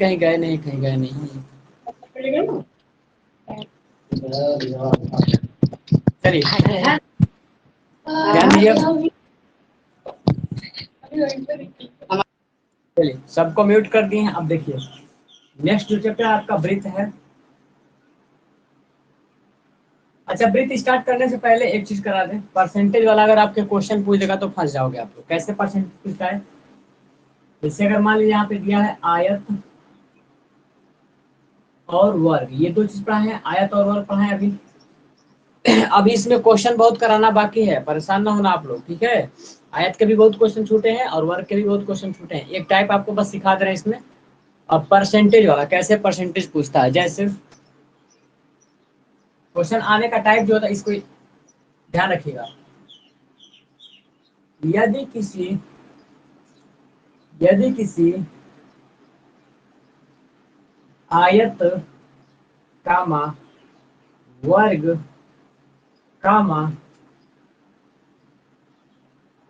कहीं गए नहीं, कहीं गए नहीं। चलिए ध्यान दीजिए। चलिए सबको म्यूट कर दिए हैं। अब देखिए नेक्स्ट जो चैप्टर आपका ब्रीथ है। अच्छा, ब्रीथ स्टार्ट करने से पहले एक चीज करा दें, परसेंटेज वाला अगर आपके क्वेश्चन पूछ देगा तो फंस जाओगे आप लोग। कैसे परसेंटेज पूछता है? जैसे अगर मान लीजिए यहाँ पे दिया है आयत और वर्ग, ये दो चीज पढ़ा है, आयत और वर्ग पढ़ा है अभी। अभी इसमें क्वेश्चन बहुत कराना बाकी है, परेशान ना होना आप लोग, ठीक है। आयत के भी बहुत क्वेश्चन छूटे हैं और वर्ग के भी बहुत क्वेश्चन छूटे हैं। एक टाइप आपको बस सिखा दे रहे हैं इसमें। अब परसेंटेज वाला कैसे परसेंटेज पूछता है, जैसे क्वेश्चन आने का टाइप जो होता है इसको ध्यान रखिएगा। यदि किसी आयत कामा वर्ग कामा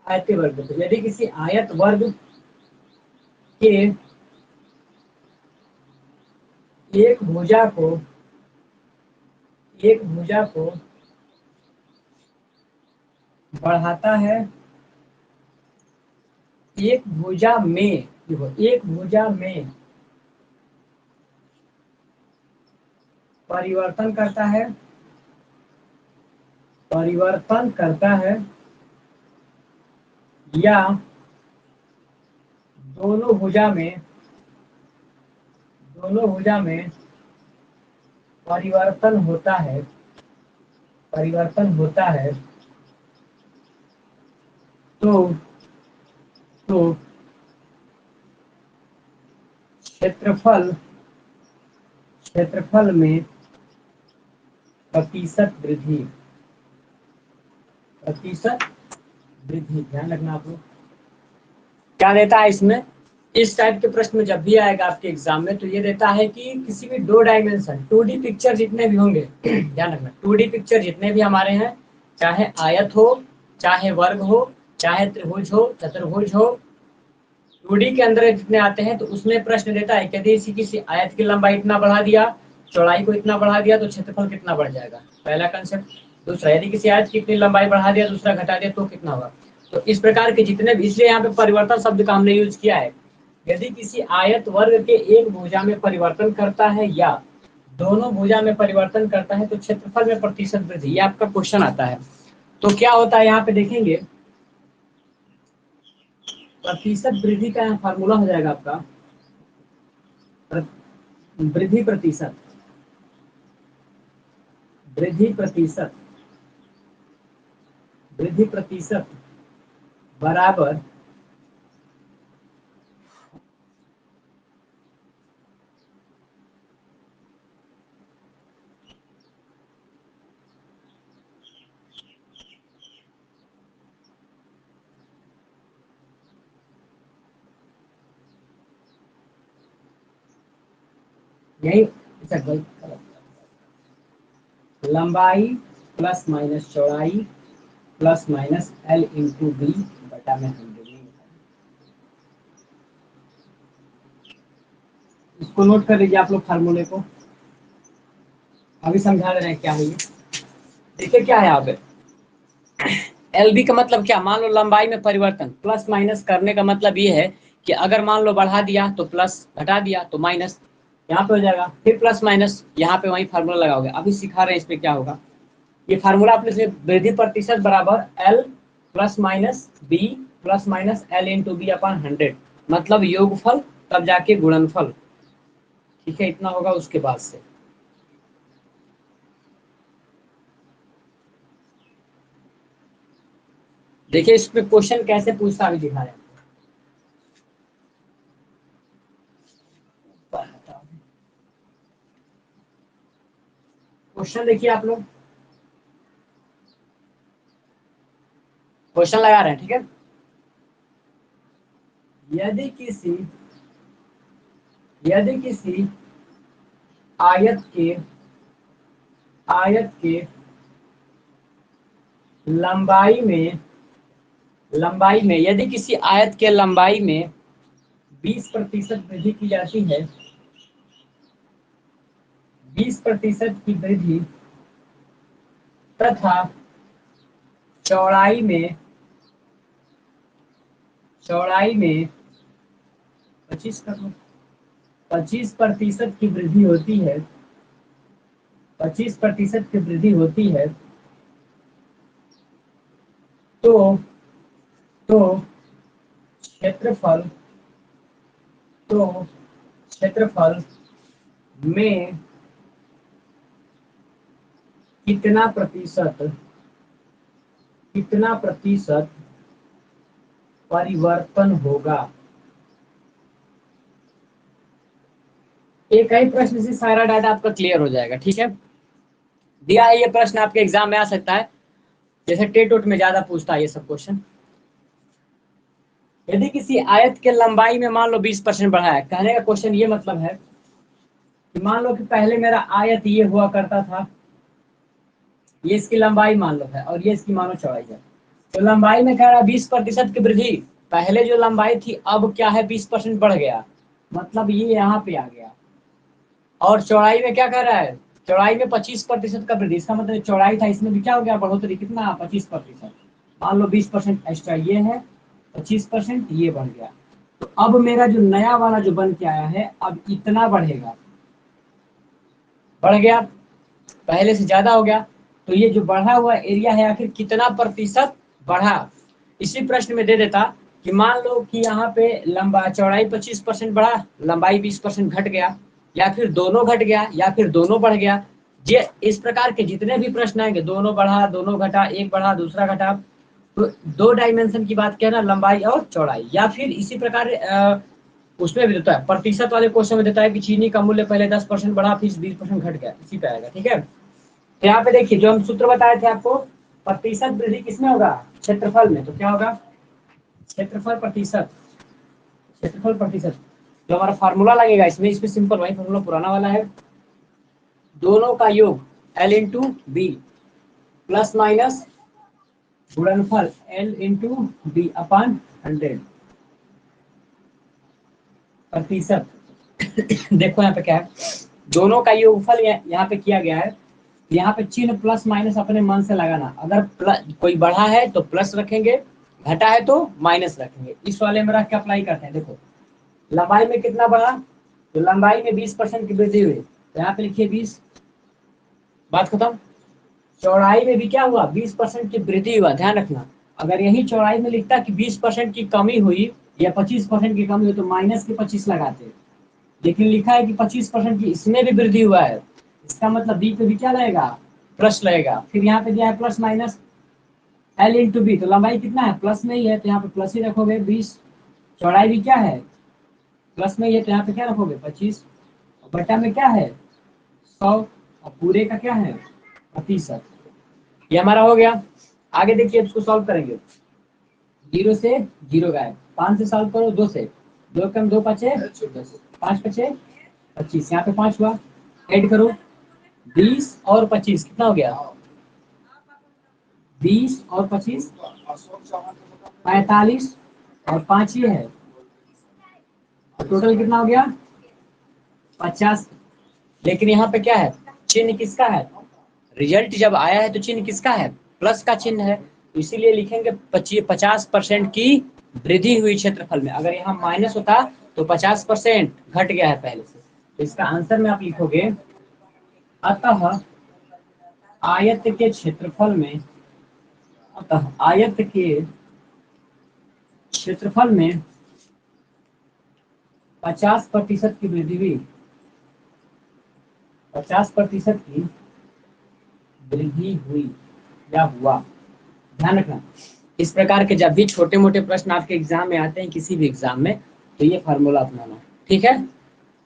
आयत वर्ग, यदि किसी आयत वर्ग के एक भुजा को बढ़ाता है, एक भुजा में, देखो एक भुजा में परिवर्तन करता है या दोनों भुजा में परिवर्तन होता है तो क्षेत्रफल में प्रतिशत वृद्धि, ध्यान रखना आप लोग। क्या देता है इसमें? इस टाइप के प्रश्न जब भी आएगा आपके एग्जाम में तो ये देता है कि किसी भी 2 डायमेंशन 2D पिक्चर जितने भी होंगे, ध्यान रखना 2D पिक्चर जितने भी हमारे हैं, चाहे आयत हो, चाहे वर्ग हो, चाहे त्रिभुज हो, चतुर्भुज हो, 2D के अंदर जितने आते हैं तो उसमें प्रश्न देता है कि यदि किसी आयत की लंबाई इतना बढ़ा दिया, चौड़ाई को इतना बढ़ा दिया तो क्षेत्रफल कितना बढ़ जाएगा, पहला कंसेप्ट। दूसरा, यदि किसी आयत की इतनी लंबाई बढ़ा दिया, दूसरा घटा दिया तो कितना होगा। तो इस प्रकार के जितने भी, इसलिए यहाँ पे परिवर्तन शब्द का हमने यूज किया है। यदि किसी आयत वर्ग के एक भुजा में परिवर्तन करता है या दोनों भुजा में परिवर्तन करता है तो क्षेत्रफल में प्रतिशत वृद्धि, ये आपका क्वेश्चन आता है। तो क्या होता है यहाँ पे देखेंगे, प्रतिशत वृद्धि का फार्मूला हो जाएगा आपका वृद्धि प्रतिशत बराबर यही लंबाई प्लस माइनस चौड़ाई plus minus L into B बटा में 100। इसको नोट कर लीजिए आप लोग फार्मूले को, अभी समझा दे रहे हैं क्या है ये। देखिए क्या है यहाँ पे, एल बी का मतलब क्या, मान लो लंबाई में परिवर्तन, प्लस माइनस करने का मतलब ये है कि अगर मान लो बढ़ा दिया तो प्लस, घटा दिया तो माइनस, यहाँ पे हो जाएगा, फिर प्लस माइनस, यहाँ पे वही फार्मूला लगाओगे। अभी सिखा रहे हैं इसमें क्या होगा। ये फार्मूला आपने से वृद्धि प्रतिशत बराबर L plus minus B plus minus L into B upon 100, मतलब योगफल तब जाके गुणनफल, ठीक है, इतना होगा उसके बाद से। देखिए इसमें क्वेश्चन कैसे पूछता अभी दिखा रहे हैं। क्वेश्चन देखिए आप लोग, क्वेश्चन लगा रहे हैं, ठीक है। यदि किसी आयत के लंबाई में यदि किसी आयत के लंबाई में 20% वृद्धि की जाती है 20% की वृद्धि तथा चौड़ाई में 25% की वृद्धि होती है, 25% की वृद्धि होती है, तो तो क्षेत्रफल तो क्षेत्रफल में कितना प्रतिशत परिवर्तन होगा। एक ही प्रश्न से सारा डाटा आपका क्लियर हो जाएगा। ठीक है, दिया है ये प्रश्न आपके एग्जाम में आ सकता है, जैसे टेट उट में ज्यादा पूछता है ये सब क्वेश्चन। यदि किसी आयत के लंबाई में मान लो 20% बढ़ा है, कहने का क्वेश्चन ये मतलब है कि मान लो कि पहले मेरा आयत ये हुआ करता था, ये इसकी लंबाई मान लो है और ये इसकी मानो चौड़ाई है, तो लंबाई में कह रहा है 20% की वृद्धि। पहले जो लंबाई थी अब क्या है, 20% बढ़ गया, मतलब ये यहाँ पे आ गया। और चौड़ाई में क्या कह रहा है, चौड़ाई में 25% का वृद्धि, इसका मतलब चौड़ाई था, इसमें भी क्या हो गया बढ़ोतरी, कितना 25%। मान लो 20% एक्स्ट्रा ये है, 25% ये बढ़ गया, तो अब मेरा जो नया वाला जो बन के आया है अब इतना बढ़ेगा, बढ़ गया, पहले से ज्यादा हो गया। तो ये जो बढ़ा हुआ एरिया है आखिर कितना प्रतिशत बढ़ा। इसी प्रश्न में दे देता कि मान लो कि यहाँ पे लंबा चौड़ाई 25% बढ़ा, लंबाई 20% घट गया, या फिर दोनों घट गया, या फिर दोनों बढ़ गया। ये इस प्रकार के जितने भी प्रश्न आएंगे, दोनों बढ़ा, दोनों घटा, एक बढ़ा दूसरा घटा, तो दो डायमेंशन की बात किया ना, लंबाई और चौड़ाई। या फिर इसी प्रकार उसमें भी देता है, प्रतिशत वाले क्वेश्चन में देता है कि चीनी का मूल्य पहले 10% बढ़ा फिर 20% घट गया, इसी पे आएगा। ठीक है, तो यहाँ पे देखिए जो हम सूत्र बताए थे आपको, प्रतिशत वृद्धि किसमें होगा, क्षेत्रफल में। तो क्या होगा, क्षेत्रफल प्रतिशत, क्षेत्रफल प्रतिशत जो हमारा फार्मूला लगेगा इसमें सिंपल वही फार्मूला पुराना वाला है, दोनों का योग L into B plus minus गुणनफल L इंटू बी अपान 100 प्रतिशत। देखो यहाँ पे क्या है, दोनों का योगफल यहाँ पे किया गया है, यहाँ पे चिन्ह प्लस माइनस अपने मन से लगाना, अगर कोई बढ़ा है तो प्लस रखेंगे, घटा है तो माइनस रखेंगे। इस वाले में रख के अप्लाई करते हैं। देखो लंबाई में कितना बढ़ा, तो लंबाई में 20% की वृद्धि हुई, तो यहाँ पे लिखिए 20, बात खत्म। चौड़ाई में भी क्या हुआ, 20% की वृद्धि हुआ, ध्यान रखना। अगर यही चौड़ाई में लिखता कि 20% की कमी हुई या 25% की कमी हुई तो माइनस के 25 लगाते, लेकिन लिखा है कि 25% की इसमें भी वृद्धि हुआ है, इसका मतलब बी पे भी क्या लगेगा, प्लस लगेगा। फिर यहाँ पे दिया है plus minus L into B, तो लंबाई कितना है, प्लस में ही है, तो यहाँ पे प्लस ही रखोगे 20, चौड़ाई भी क्या है प्लस में ही है, तो यहाँ पे क्या रखोगे 25, बटा में क्या है 100, और पूरे का क्या है प्रतिशत। ये हमारा हो गया। आगे देखिए इसको सॉल्व करेंगे, 0 से 0 गायब, 5 से सॉल्व करो, 2 से, 2 कम 2 पचे 5 पचे 25, यहाँ पे 5 हुआ, ऐड करो 20 और 25 कितना हो गया, 20 और 25 45, और 5 ये है, टोटल कितना हो गया 50। लेकिन यहाँ पे क्या है, चिन्ह किसका है, रिजल्ट जब आया है तो चिन्ह किसका है, प्लस का चिन्ह है, तो इसीलिए लिखेंगे 50% की वृद्धि हुई क्षेत्रफल में। अगर यहाँ माइनस होता तो 50% घट गया है पहले से, तो इसका आंसर में आप लिखोगे अतः आयत के क्षेत्रफल में, अतः आयत के क्षेत्रफल में 50% की वृद्धि हुई, 50% की वृद्धि हुई या हुआ। ध्यान रखना, इस प्रकार के जब भी छोटे मोटे प्रश्न आपके एग्जाम में आते हैं किसी भी एग्जाम में, तो ये फार्मूला अपनाना। ठीक है,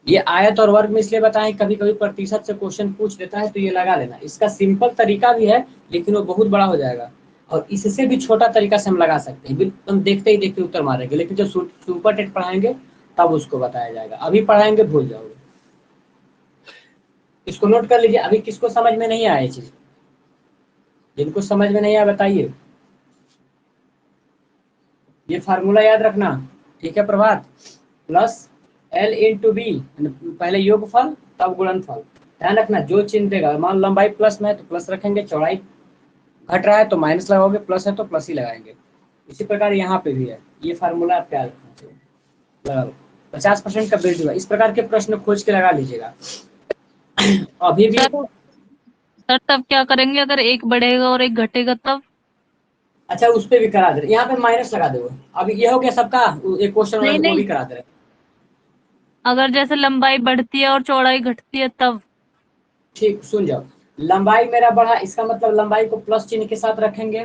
ये आयत और वर्ग में इसलिए बताएं, कभी कभी प्रतिशत से क्वेश्चन पूछ देता है तो ये लगा लेना। इसका सिंपल तरीका भी है लेकिन वो बहुत बड़ा हो जाएगा, और इससे भी छोटा तरीका से हम लगा सकते हैं, तुम देखते ही देखते उत्तर मारेंगे, लेकिन जब सुपर टेट पढ़ाएंगे तब उसको बताया जाएगा, अभी पढ़ाएंगे भूल जाओगे। इसको नोट कर लीजिए, अभी किसको समझ में नहीं आया ये चीज, जिनको समझ में नहीं आया बताइए, ये फार्मूला याद रखना। ठीक है प्रभात, प्लस L इंटू बी, पहले योगफल तब गुणनफल, ध्यान रखना, जो चिन्ह देगा, मान लंबाई प्लस में है तो प्लस रखेंगे, चौड़ाई घट रहा है तो माइनस लगाओगे, प्लस है तो प्लस ही लगाएंगे। इसी प्रकार यहाँ पे भी है, ये फार्मूला आप याद रखना चाहिए। लगा लो 50% का बिल्ड हुआ, इस प्रकार के प्रश्न खोज के लगा लीजिएगा। अभी भी सर सर तब क्या करेंगे अगर एक बढ़ेगा और एक घटेगा तब? अच्छा, उस पे भी करा दे रहे, यहाँ पे माइनस लगा दो। अब ये हो गया सबका, एक क्वेश्चन नहीं वो नहीं, भी करा दे रहे। अगर जैसे लंबाई बढ़ती है और चौड़ाई घटती है तब? ठीक, सुन जाओ, लंबाई मेरा बढ़ा, इसका मतलब लंबाई को प्लस चिन्ह के साथ रखेंगे,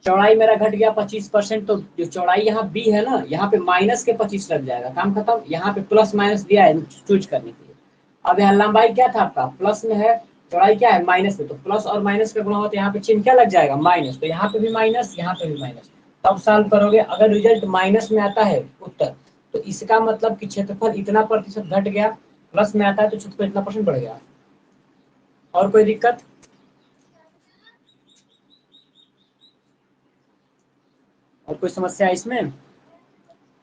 चौड़ाई मेरा घट गया 25%, तो जो चौड़ाई यहाँ बी है ना, यहाँ पे माइनस के 25 लग जाएगा, काम खत्म। यहाँ पे प्लस माइनस दिया है चूज करने के लिए। अब यहाँ लंबाई क्या था आपका, प्लस में है, चौड़ाई क्या है, माइनस में, तो प्लस और माइनस का गुणा हो तो यहाँ पे चिन्ह क्या लग जाएगा, माइनस, तो यहाँ पे भी माइनस, यहाँ पे भी माइनस। तब सॉल्व करोगे, अगर रिजल्ट माइनस में आता है उत्तर, तो इसका मतलब कि क्षेत्रफल इतना प्रतिशत घट गया, प्लस में आता है तो क्षेत्रफल इतना परसेंट बढ़ गया। और कोई दिक्कत? और कोई समस्या है इसमें?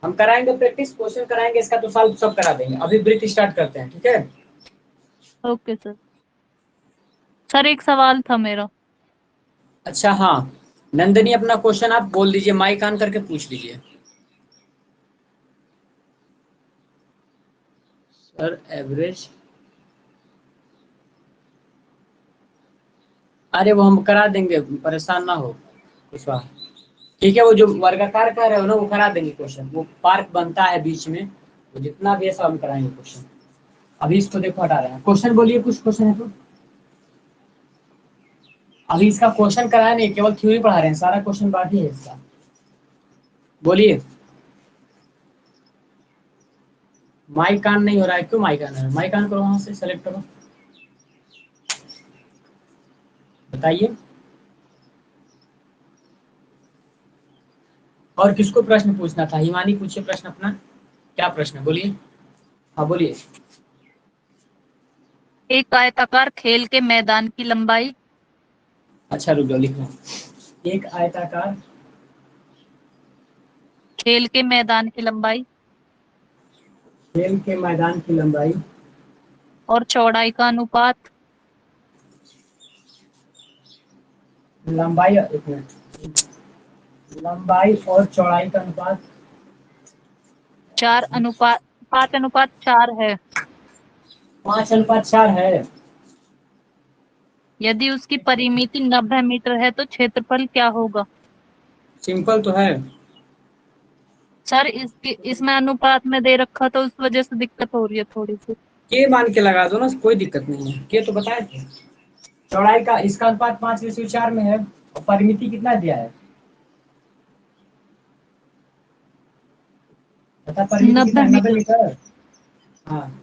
हम कराएंगे प्रैक्टिस, क्वेश्चन कराएंगे इसका तो सॉल्व सब करा देंगे। अभी ब्रीथ स्टार्ट करते हैं, ठीक है? Okay sir. सर एक सवाल था मेरा। अच्छा हाँ, नंदनी अपना क्वेश्चन आप बोल दीजिए, माइक ऑन करके पूछ लीजिए। सर एवरेज, अरे वो हम करा देंगे, परेशान ना हो कुशवाहा। ठीक है, वो जो वर्गाकार कह रहे हो ना, वो करा देंगे क्वेश्चन, वो पार्क बनता है बीच में, वो जितना भी है सब हम कराएंगे क्वेश्चन। अभी इसको देखो हटा रहे हैं, क्वेश्चन बोलिए, कुछ क्वेश्चन है तो। अभी इसका क्वेश्चन कराया नहीं, केवल थ्योरी पढ़ा रहे हैं, सारा क्वेश्चन बाकी है इसका। बोलिए। माइक ऑन नहीं हो रहा है, क्यों माइक ऑन है? माइक ऑन करो, वहां से सेलेक्ट करो, बताइए। और किसको प्रश्न पूछना था? हिमानी पूछिए प्रश्न अपना, क्या प्रश्न, बोलिए। हाँ बोलिए। एक आयताकार खेल के मैदान की लंबाई। अच्छा रुक जाओ, लिख रहा हूँ। एक आयताकार खेल के मैदान की लंबाई खेल के मैदान की लंबाई और चौड़ाई का अनुपात लंबाई, एक मिनट, लंबाई और चौड़ाई का अनुपात 5:4 है। 5:4 है। यदि उसकी परिमिति 90 मीटर है तो क्षेत्रफल क्या होगा? सिंपल तो है। सर इसमें अनुपात में दे रखा तो उस वजह से दिक्कत हो रही है थोड़ी सी। के मान के लगा दो ना, कोई दिक्कत नहीं है, के तो बताए थे। चौड़ाई का इसका अनुपात 5:4 में है, और परिमिति कितना दिया है बता, परिमिति कितना 90 है, 90 मीटर। मीटर। हाँ,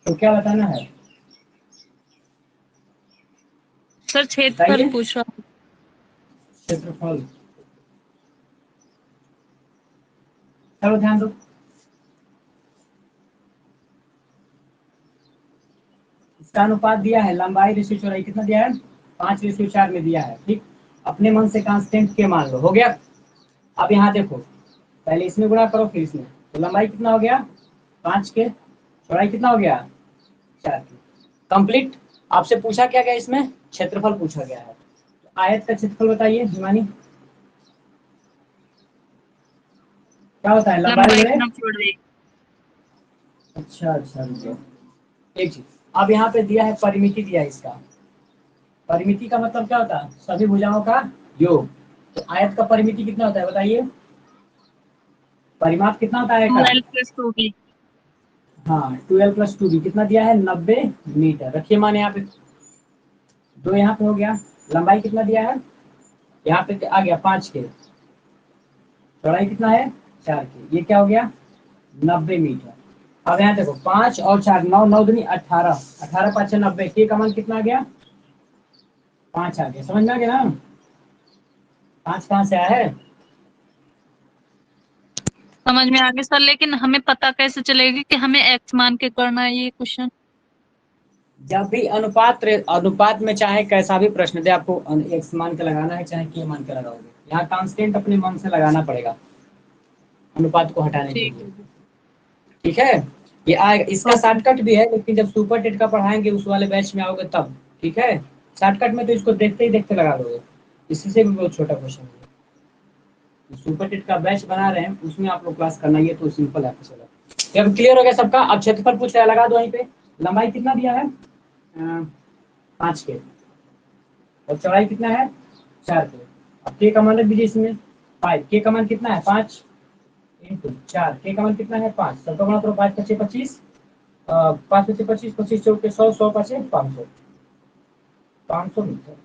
तो क्या बताना है, सर क्षेत्रफल बताइए। पूछ रहा हूँ। क्षेत्रफल, चलो ध्यान दो, इसका अनुपात दिया है, लंबाई रेशियो चौड़ाई कितना दिया है, 5:4 में दिया है, ठीक। अपने मन से कांस्टेंट के मान लो, हो गया। अब यहाँ देखो, पहले इसमें गुणा करो फिर इसमें, तो लंबाई कितना हो गया 5 के, चौड़ाई कितना हो गया 4 के, कंप्लीट। आपसे पूछा क्या गया इसमें, क्षेत्रफल पूछा गया है। तो आयत का क्षेत्रफल बताइए हिमानी, क्या होता है, लंबाई लंबाई गुणे। गुना चौड़ाई। अच्छा अच्छा, रुको एक चीज, अब यहाँ पे दिया है परिमिति, दिया है इसका, परिमिति का मतलब क्या होता है, सभी भुजाओं का योग। तो आयत का परिमिति कितना होता है बताइए, परिमाप कितना होता है का। 12+2b। हाँ, 12+2b कितना दिया है, 90 मीटर। रखिए मान यहाँ पे, दो यहाँ पे हो गया, लंबाई कितना दिया है, यहाँ पे आ गया 5 के, चौड़ाई कितना है 4 के, ये क्या हो गया 90 मीटर। अब यहाँ देखो 5 और 4, 9, 9 दूनी 18, 18×5 = 90, के का मान कितना आ गया 5 आ गया, समझ में आ गया ना, 5 कहाँ से आया है। समझ में आ गया सर, लेकिन हमें पता कैसे चलेगी कि हमें एक्स मान के करना है ये क्वेश्चन? जब भी अनुपात में चाहे कैसा भी प्रश्न दे, आपको एक्स मान के लगाना है चाहे के मान के लगाओगे, यहाँ कांस्टेंट अपने मन से लगाना पड़ेगा अनुपात को हटाने के ठीक लिए, है जी। ठीक है। ये आएगा, इसका ओके। शॉर्टकट भी है, लेकिन जब सुपर टेट का पढ़ाएंगे उस वाले बैच में आओगे तब, ठीक है। शॉर्टकट में तो इसको देखते ही देखते लगा दोगे, इसी से भी बहुत छोटा क्वेश्चन है। सुपर टेट का बैच बना रहे हैं, उसमें आप लोग क्लास करना, ये तो सिंपल है। चलो, ये अब क्लियर हो गया सबका। अब क्षेत्रफल पूछ रहा है, लगा दो वहीं पे। लंबाई कितना दिया है? 5 के। और चौड़ाई कितना है? 4 के। अब के का मान रख दीजिए इसमें 5। के का मान कितना है? 5 × 4। के का मान कितना है? 5। सबका गुणा करो, 5×5 = 25। 5×5 = 25, 25 × 100, 100×5 = 500। 500 मीटर।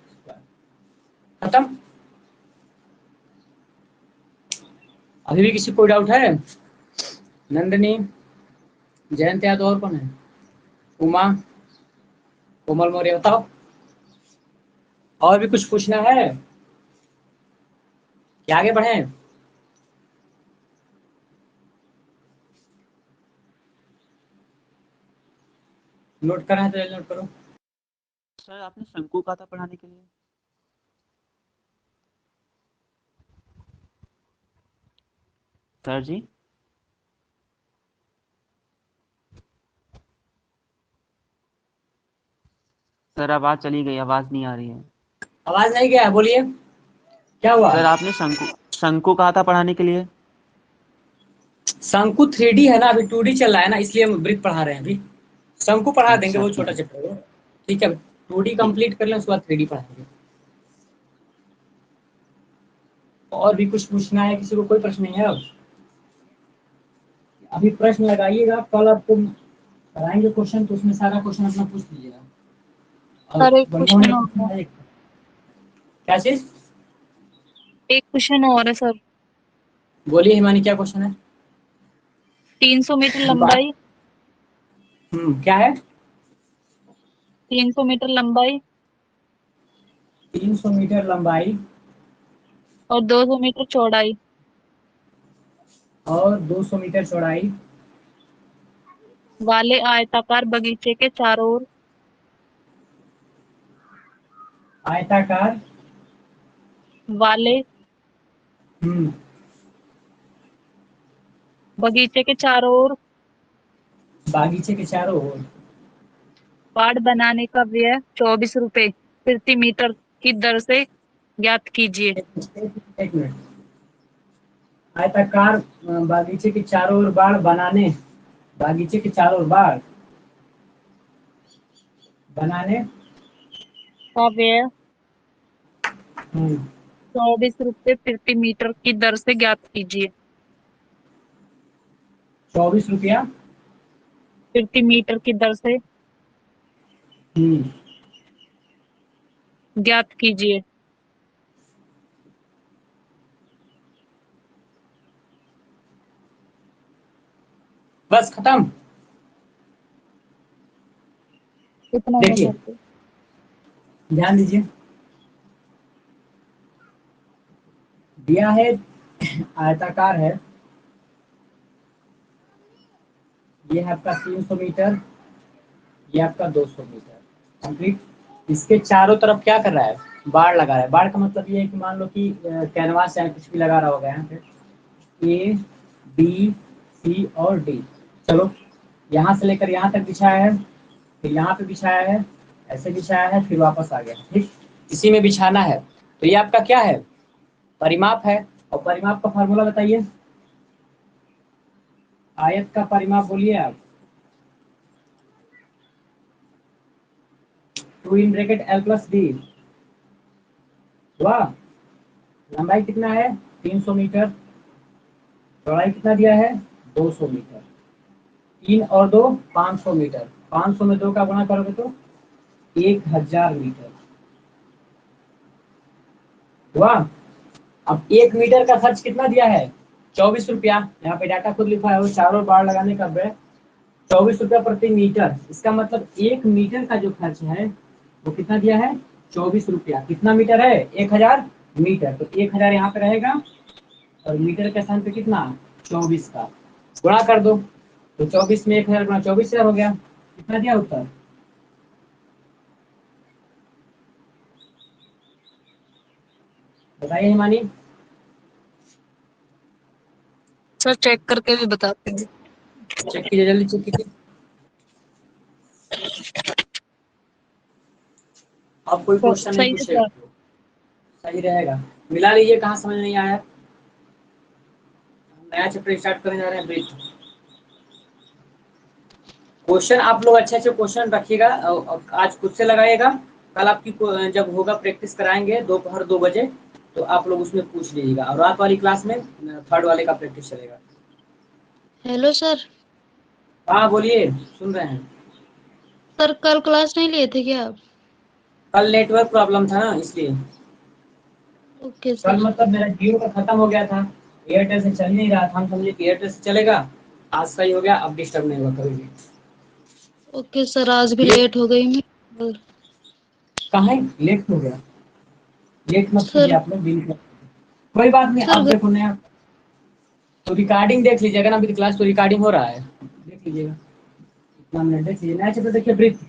खत्म। अभी भी किसी को डाउट है? नंदिनी, जयंत यादव और कौन है? उमा, कोमल मौर्य, बताओ। और भी कुछ पूछना है कि आगे बढ़े? नोट करना है तो जल्दी नोट करो। सर आपने शंकु कहा था पढ़ाने के लिए? सर जी, सर आवाज चली गई, आवाज नहीं आ रही है। आवाज नहीं गया, बोलिए क्या हुआ? सर आपने शंकु शंकु कहा था पढ़ाने के लिए? शंकु 3D है ना, अभी 2D चल रहा है ना, इसलिए हम वृत्त पढ़ा रहे हैं अभी। शंकु पढ़ा देंगे, अच्छा वो छोटा ठीक, चैप्टर है। ठीक है, 2D ठीक। कंप्लीट कर लें, उसके बाद 3D पढ़ाएंगे। और भी कुछ पूछना है किसी को? कोई प्रश्न नहीं है अब? अभी प्रश्न लगाइएगा, कल आपको कराएंगे क्वेश्चन, तो उसमें सारा क्वेश्चन अपना पूछ लीजिएगा। और सर एक बढ़िया क्वेश्चन बढ़िया और क्वेश्चन है। है। क्या चीज? एक क्वेश्चन और है सर। बोलिए हिमानी, क्या क्वेश्चन है? 300 मीटर बात। लंबाई, क्या है? 300 मीटर लंबाई 300 मीटर लंबाई और 200 मीटर चौड़ाई और 200 मीटर चौड़ाई वाले आयताकार बगीचे के चारों ओर आयताकार। वाले हम्म बगीचे के चारों ओर बागीचे के चारों ओर। बाड़ बनाने का व्यय 24 रुपए प्रति मीटर की दर से ज्ञात कीजिए। एक मिनट। आयताकार बागीचे के चारों ओर बाड़ बनाने, बागीचे के चारों ओर बाड़ बनाने। का व्यय हम्म 24 रुपए प्रति मीटर की दर से ज्ञात कीजिए। 24 रुपया। प्रति मीटर की दर से हम्म ज्ञात कीजिए। बस खत्म। इतना होगा देखिए, सर को। ध्यान दीजिए। दिया है, आयताकार है, ये है आपका 300 मीटर, ये आपका 200 मीटर कंप्लीट। इसके चारों तरफ क्या कर रहा है? बाड़ लगा रहा है। बाड़ का मतलब ये है कि मान लो कि कैनवास या कुछ भी लगा रहा होगा यहाँ पे, ए बी सी और डी। चलो, यहाँ से लेकर यहाँ तक बिछाया है, फिर यहाँ पे बिछाया है, ऐसे बिछाया है, फिर वापस आ गया। ठीक, इसी में बिछाना है। तो ये आपका क्या है? परिमाप है। और परिमाप का फॉर्मूला बताइए। आयत का परिमाप बोलिए आप। 2 × L + D। वाह। लंबाई कितना है? 300 मीटर। चौड़ाई कितना दिया है? 200 मीटर। 3 और 2 500 मीटर। 500 में 2 का गुणा करोगे तो 1000 मीटर। वाह। अब 1 मीटर का खर्च कितना दिया है? 24 रुपया। यहाँ पे डाटा खुद लिखा है, वो चारों बार लगाने का व्यय 24 रुपया प्रति मीटर। इसका मतलब 1 मीटर का जो खर्च है वो कितना दिया है? 24 रुपया। कितना मीटर है? 1000 मीटर। तो 1000 यहाँ पे रहेगा, और मीटर के स्थान पे कितना? 24 का गुणा कर दो। तो 24 में 1000 गुणा 24,000 हो गया। कितना दिया उत्तर? बताइए हिमानी। सर चेक करके भी बताते हैं। चेक कीजिए, जल्दी चेक कीजिए। अब कोई क्वेश्चन नहीं सही है पूछेगा सर। तो सही रहेगा। मिला लीजिए, कहाँ समझ नहीं आया। नया चैप्टर स्टार्ट करने जा रहे हैं, ब्रीथ। क्वेश्चन आप लोग अच्छे अच्छे क्वेश्चन रखिएगा, आज खुद से लगाइएगा। कल आपकी जब होगा प्रैक्टिस कराएंगे दोपहर 2 बजे, तो आप लोग उसमें पूछ लीजिएगा। और रात वाली क्लास में थर्ड वाले का प्रैक्टिस चलेगा। Hello sir. हाँ बोलिए, सुन रहे हैं। सर कल क्लास नहीं लिए थे क्या आप? कल नेटवर्क प्रॉब्लम था ना, इसलिए। ओके कल सर। मतलब मेरा जियो का खत्म हो गया था, एयरटेल से चल नहीं रहा था। हम समझे कि एयरटेल से चलेगा, आज सही हो गया, अब डिस्टर्ब नहीं होगा कभी भी। ओके सर, आज भी ये लेट हो गई मैं। कहाँ लेट हो गया? लेट मत कीजिए सर आप लोग, दिन कोई बात नहीं। सर आप देखो नया तो रिकॉर्डिंग देख लीजिएगा ना, अभी क्लास तो रिकॉर्डिंग हो रहा है, देख लीजिएगा। इतना मिनट देख लीजिए, नया चैप्टर देखिए, ब्रीथ।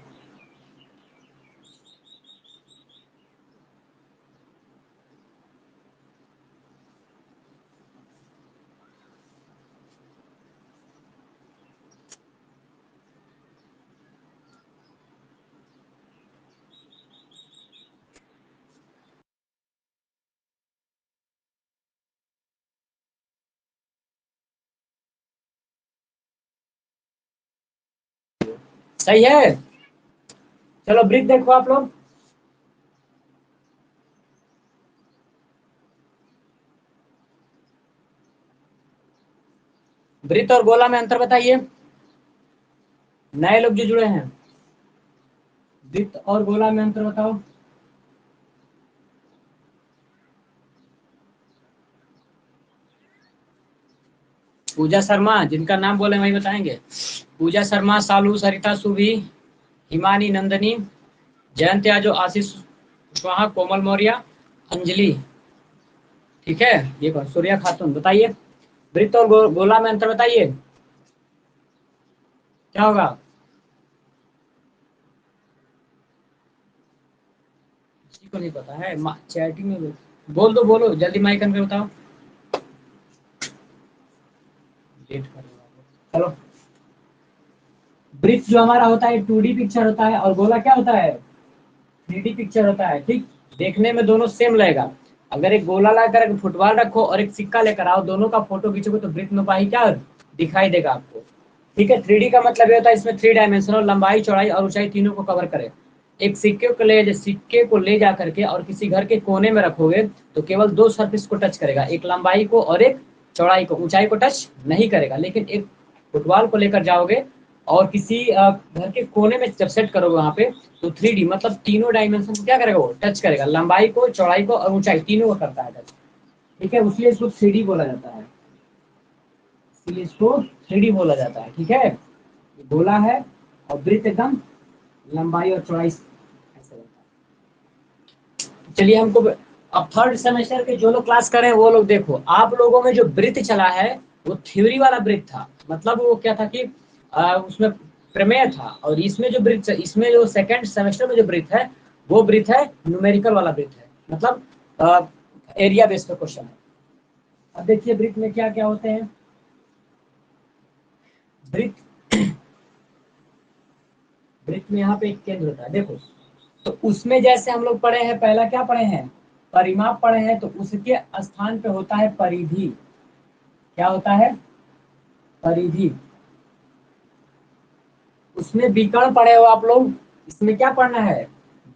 सही है, चलो ब्रीथ देखो आप लोग। ब्रीथ और गोला में अंतर बताइए, नए लोग जो जुड़े हैं। ब्रीथ और गोला में अंतर बताओ। पूजा शर्मा, जिनका नाम बोले वही बताएंगे। पूजा शर्मा, सालू, सरिता, सुभी, हिमानी, नंदनी, जयंत याजो, आशीष कुशवाहा, कोमल मौर्य, अंजलि। ठीक है, ये कौन? सूर्या खातून। बताइए ब्रीथ और गोला में अंतर बताइए, क्या होगा? किसी को नहीं पता है? चैटिंग में बोल दो, बोलो जल्दी, माइक करके बताओ। लेट कर रहे हो। चलो, ब्रिज जो हमारा होता है 2D पिक्चर होता है, और गोला क्या होता है? 3D पिक्चर होता है। ठीक, देखने में दोनों सेम लगेगा। अगर एक गोला लाकर एक फुटबॉल रखो और एक सिक्का लेकर आओ, दोनों का फोटो खींचोगे तो ब्रिथ में पाई क्या दिखाई देगा आपको। ठीक है, 3D का मतलब ये होता है इसमें 3 डायमेंशनल, लंबाई, चौड़ाई और ऊंचाई तीनों को कवर करे। एक सिक्के को ले जा करके और किसी घर के कोने में रखोगे तो केवल 2 सरफेस को टच करेगा, एक लंबाई को और एक चौड़ाई को। ऊंचाई को टच नहीं करेगा। लेकिन एक फुटबॉल को लेकर जाओगे और किसी घर के कोने में जब सेट करोगे वहां पे, तो 3D मतलब तीनों डायमेंशन को क्या करेगा? वो टच करेगा, लंबाई को, चौड़ाई को और ऊंचाई तीनों को करता है टच। ठीक है, इसलिए इसको 3D बोला जाता है, इसलिए इसको 3D बोला जाता है। ठीक है, ये गोला है और वृत्त एकदम लंबाई और चौड़ाई ऐसे रहता है। चलिए हमको अब थर्ड सेमेस्टर के जो लोग क्लास कर रहे हैं वो लोग देखो, आप लोगों में जो वृत्त चला है वो थ्योरी वाला वृत्त था। मतलब वो क्या था कि उसमें प्रमेय था। और इसमें जो वृत्त, इसमें जो सेकंड सेमेस्टर में जो वृत्त है वो वृत्त है न्यूमेरिकल वाला वृत्त है, मतलब एरिया बेस्ड पे क्वेश्चन है। अब देखिए वृत्त में क्या क्या होते हैं। वृत्त वृत्त में यहाँ पे एक केंद्र होता है, देखो। तो उसमें जैसे हम लोग पढ़े हैं, पहला क्या पढ़े हैं? परिमाप पढ़े हैं। तो उसके स्थान पे होता है परिधि। क्या होता है? परिधि। उसमें विकर्ण पढ़े हो आप लोग, इसमें क्या पढ़ना है?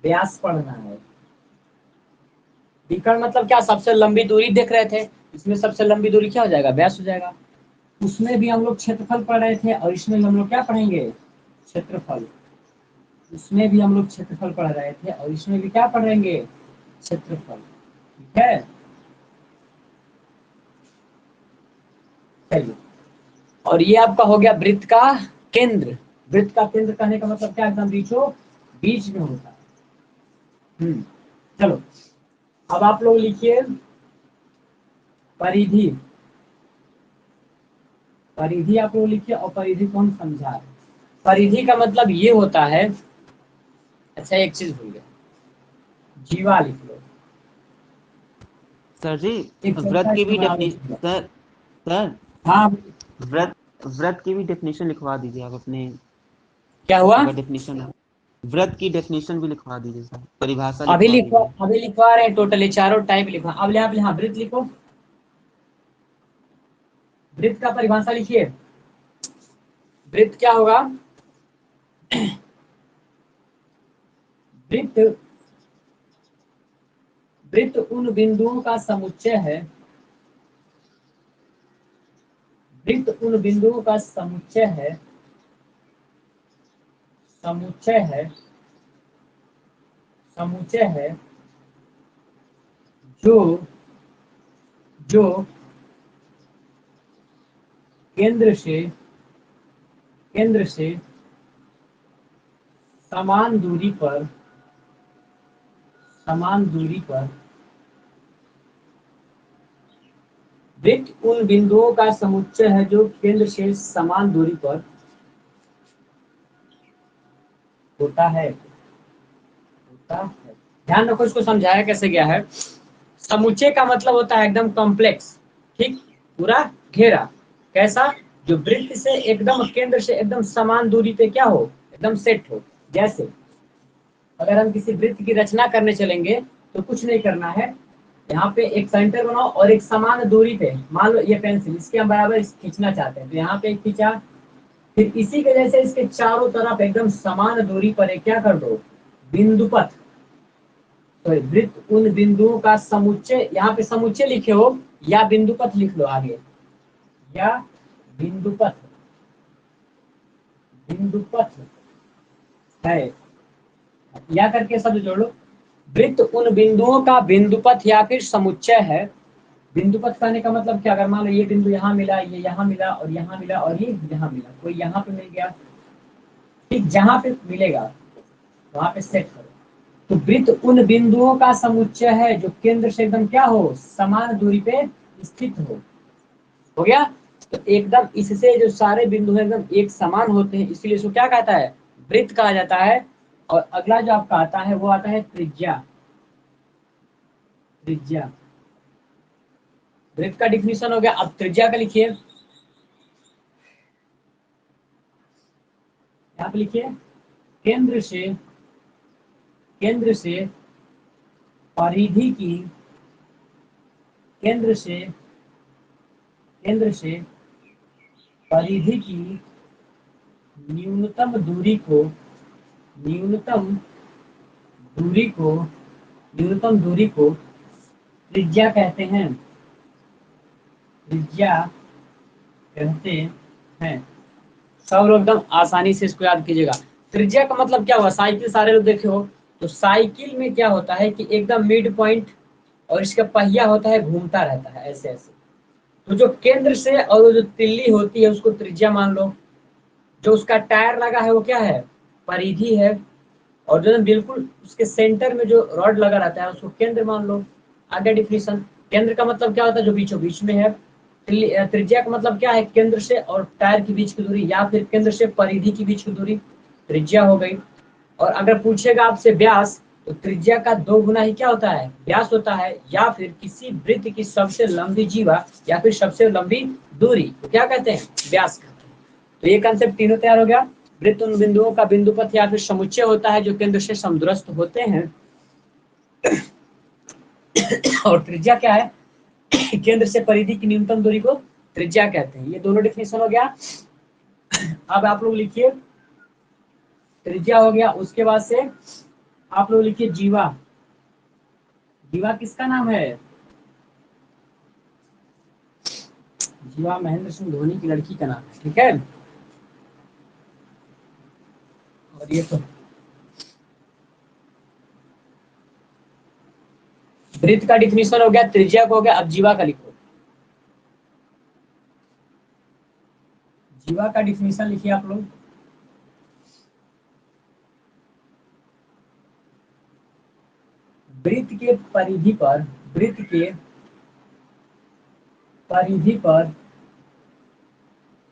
व्यास पढ़ना है। विकर्ण मतलब क्या? सबसे लंबी दूरी देख रहे थे, इसमें सबसे लंबी दूरी क्या हो जाएगा? व्यास हो जाएगा। उसमें भी हम लोग क्षेत्रफल पढ़ रहे थे और इसमें भी हम लोग क्या पढ़ेंगे? क्षेत्रफल। उसमें भी हम लोग क्षेत्रफल पढ़ रहे थे और इसमें भी क्या पढ़ेंगे? क्षेत्रफल। ठीक है, चलिए। और ये आपका हो गया वृत्त का केंद्र। वृत्त का केंद्र कहने का मतलब क्या? एकदम बीच में होता है। चलो, अब आप लोग लिखिए परिधि। परिधि आप लोग लिखिए, और परिधि को हम समझा रहे हैं। परिधि का मतलब ये होता है, अच्छा एक चीज भूल गया, जीवा लिख लो। सर जी, एक व्रत चलता की भी जीवा डेफिनेशन, सर सर हाँ, व्रत व्रत की भी डेफिनेशन लिखवा दीजिए आप अपने, क्या हुआ? अगर डेफिनेशन है, व्रत की डेफिनेशन भी लिखवा दीजिए सर, परिभाषा अभी लिखवा लिखवा, दीजिए। अभी लिखवा रहे हैं, टोटली चारों टाइप लिखवा। अब आप यहाँ वृत्त लिखो, वृत्त का परिभाषा लिखिए। वृत्त क्या होगा? वृत्त, वृत्त उन बिंदुओं का समुच्चय है, वृत्त उन बिंदुओं का समुच्चय है, समुच्चय है, समुच्चय है, जो जो केंद्र से, केंद्र से समान दूरी पर, समान दूरी पर, वृत्त उन बिंदुओं का समुच्चय है जो केंद्र से समान दूरी पर होता है, होता है। ध्यान रखो, इसको समझाया कैसे गया है। समुच्चय का मतलब होता है एकदम कॉम्प्लेक्स, ठीक, पूरा घेरा। कैसा? जो वृत्त से एकदम, केंद्र से एकदम समान दूरी पे क्या हो, एकदम सेट हो। जैसे अगर हम किसी वृत्त की रचना करने चलेंगे तो कुछ नहीं करना है, यहाँ पे एक सेंटर बनाओ और एक समान दूरी पे, मान लो ये पेंसिल, इसके हम बराबर खींचना चाहते हैं तो यहाँ पे खींचा, फिर इसी के जैसे इसके चारों तरफ एकदम समान दूरी पर एक क्या कर दो, बिंदुपथ। तो वृत्त उन बिंदुओं का समुच्चय, यहाँ पे समुच्चय लिखे हो या बिंदुपथ लिख लो आगे, या बिंदुपथ, बिंदुपथ है, या करके शब्द जोड़ लो। वृत्त उन बिंदुओं का बिंदुपथ या फिर समुच्चय है। बिंदुपथ कहने का मतलब क्या? अगर मान लो ये बिंदु यहाँ मिला, ये यहाँ मिला और यहाँ मिला और ये यहाँ मिला, कोई यहाँ पे मिल गया, ठीक, जहाँ पे मिलेगा वहां पे सेट करो। तो वृत्त उन बिंदुओं का समुच्चय है जो केंद्र से एकदम क्या हो, समान दूरी पे स्थित हो गया। तो एकदम इससे जो सारे बिंदु हैं एकदम एक समान होते हैं, इसलिए इसको क्या कहता है, वृत्त कहा जाता है। और अगला जो आपका आता है वो आता है त्रिज्या। त्रिज्या, वृत्त का डिफिनीशन हो गया। अब त्रिज्या का लिखिए, यहाँ पे लिखिए, केंद्र से, केंद्र से परिधि की, केंद्र से, केंद्र से परिधि की न्यूनतम दूरी को, न्यूनतम दूरी को, न्यूनतम दूरी को त्रिज्या कहते हैं, त्रिज्या कहते हैं। सब लोग एकदम आसानी से इसको याद कीजिएगा। त्रिज्या का मतलब क्या हुआ? साइकिल सारे लोग देखे हो, तो साइकिल में क्या होता है कि एकदम मिड पॉइंट और इसका पहिया होता है, घूमता रहता है ऐसे ऐसे। तो जो केंद्र से और वो जो तिल्ली होती है उसको त्रिज्या मान लो। जो उसका टायर लगा है वो क्या है, परिधि है। और जो बिल्कुल उसके सेंटर में जो रॉड लगा रहता है उसको केंद्र मान लो। आगे डिफिनीशन, केंद्र का मतलब क्या होता है, जो बीचों बीच में है। त्रिज्या का मतलब क्या है, केंद्र से और टायर के बीच की दूरी, या फिर केंद्र से परिधि के बीच की दूरी त्रिज्या हो गई। और अगर पूछेगा आपसे व्यास, तो त्रिज्या का 2 गुना ही क्या होता है, व्यास होता है। या फिर किसी वृत्त की सबसे लंबी जीवा या फिर सबसे लंबी दूरी तो क्या कहते हैं, व्यास कहते हैं। तो ये कंसेप्ट तीनों तैयार हो गया। वृत्त उन बिंदुओं का बिंदुपथ या फिर समुच्चय होता है जो केंद्र से समदूरस्थ होते हैं। और त्रिज्या क्या है, केंद्र से परिधि की न्यूनतम दूरी को त्रिज्या कहते हैं। ये दोनों डिफिनेशन हो गया। अब आप लोग लिखिए, त्रिज्या हो गया, उसके बाद से आप लोग लिखिए जीवा। जीवा किसका नाम है? जीवा महेंद्र सिंह धोनी की लड़की का नाम है, ठीक है। और ये तो वृत्त का डिफिनेशन हो गया, त्रिज्या को हो गया। अब जीवा का लिखो। जीवा का डिफिनेशन लिखिए आप लोग। वृत्त के परिधि पर, वृत्त के परिधि पर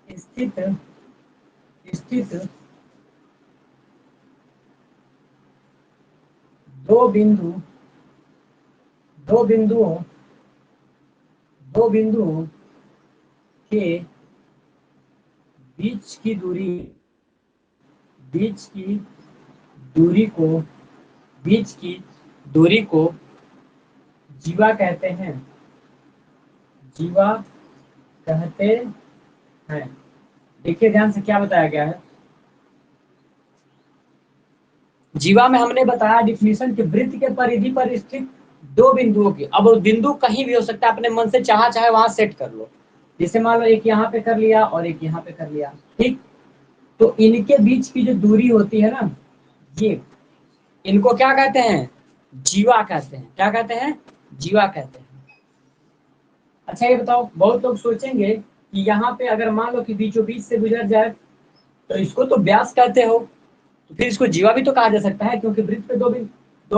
स्थित, स्थित दो बिंदु, दो बिंदुओं, दो बिंदुओं के बीच की दूरी, बीच की दूरी को, बीच की दूरी को जीवा कहते हैं, जीवा कहते हैं। देखिए ध्यान से क्या बताया गया है। जीवा में हमने बताया डिफिनीशन कि वृत्त के परिधि पर स्थित दो बिंदुओं की, अब वो बिंदु कहीं भी हो सकता है, अपने मन से चाहे वहां सेट कर लो। जैसे मान लो एक यहाँ पे कर लिया और एक यहाँ पे कर लिया, ठीक। तो इनके बीच की जो दूरी होती है ना, ये, इनको क्या कहते हैं? जीवा कहते हैं। क्या कहते हैं? जीवा कहते हैं। अच्छा ये बताओ, बहुत लोग सोचेंगे कि यहाँ पे अगर मान लो कि बीचों बीच से गुजर जाए तो इसको तो व्यास कहते हो, तो फिर इसको जीवा भी तो कहा जा सकता है, क्योंकि वृत्त पे दो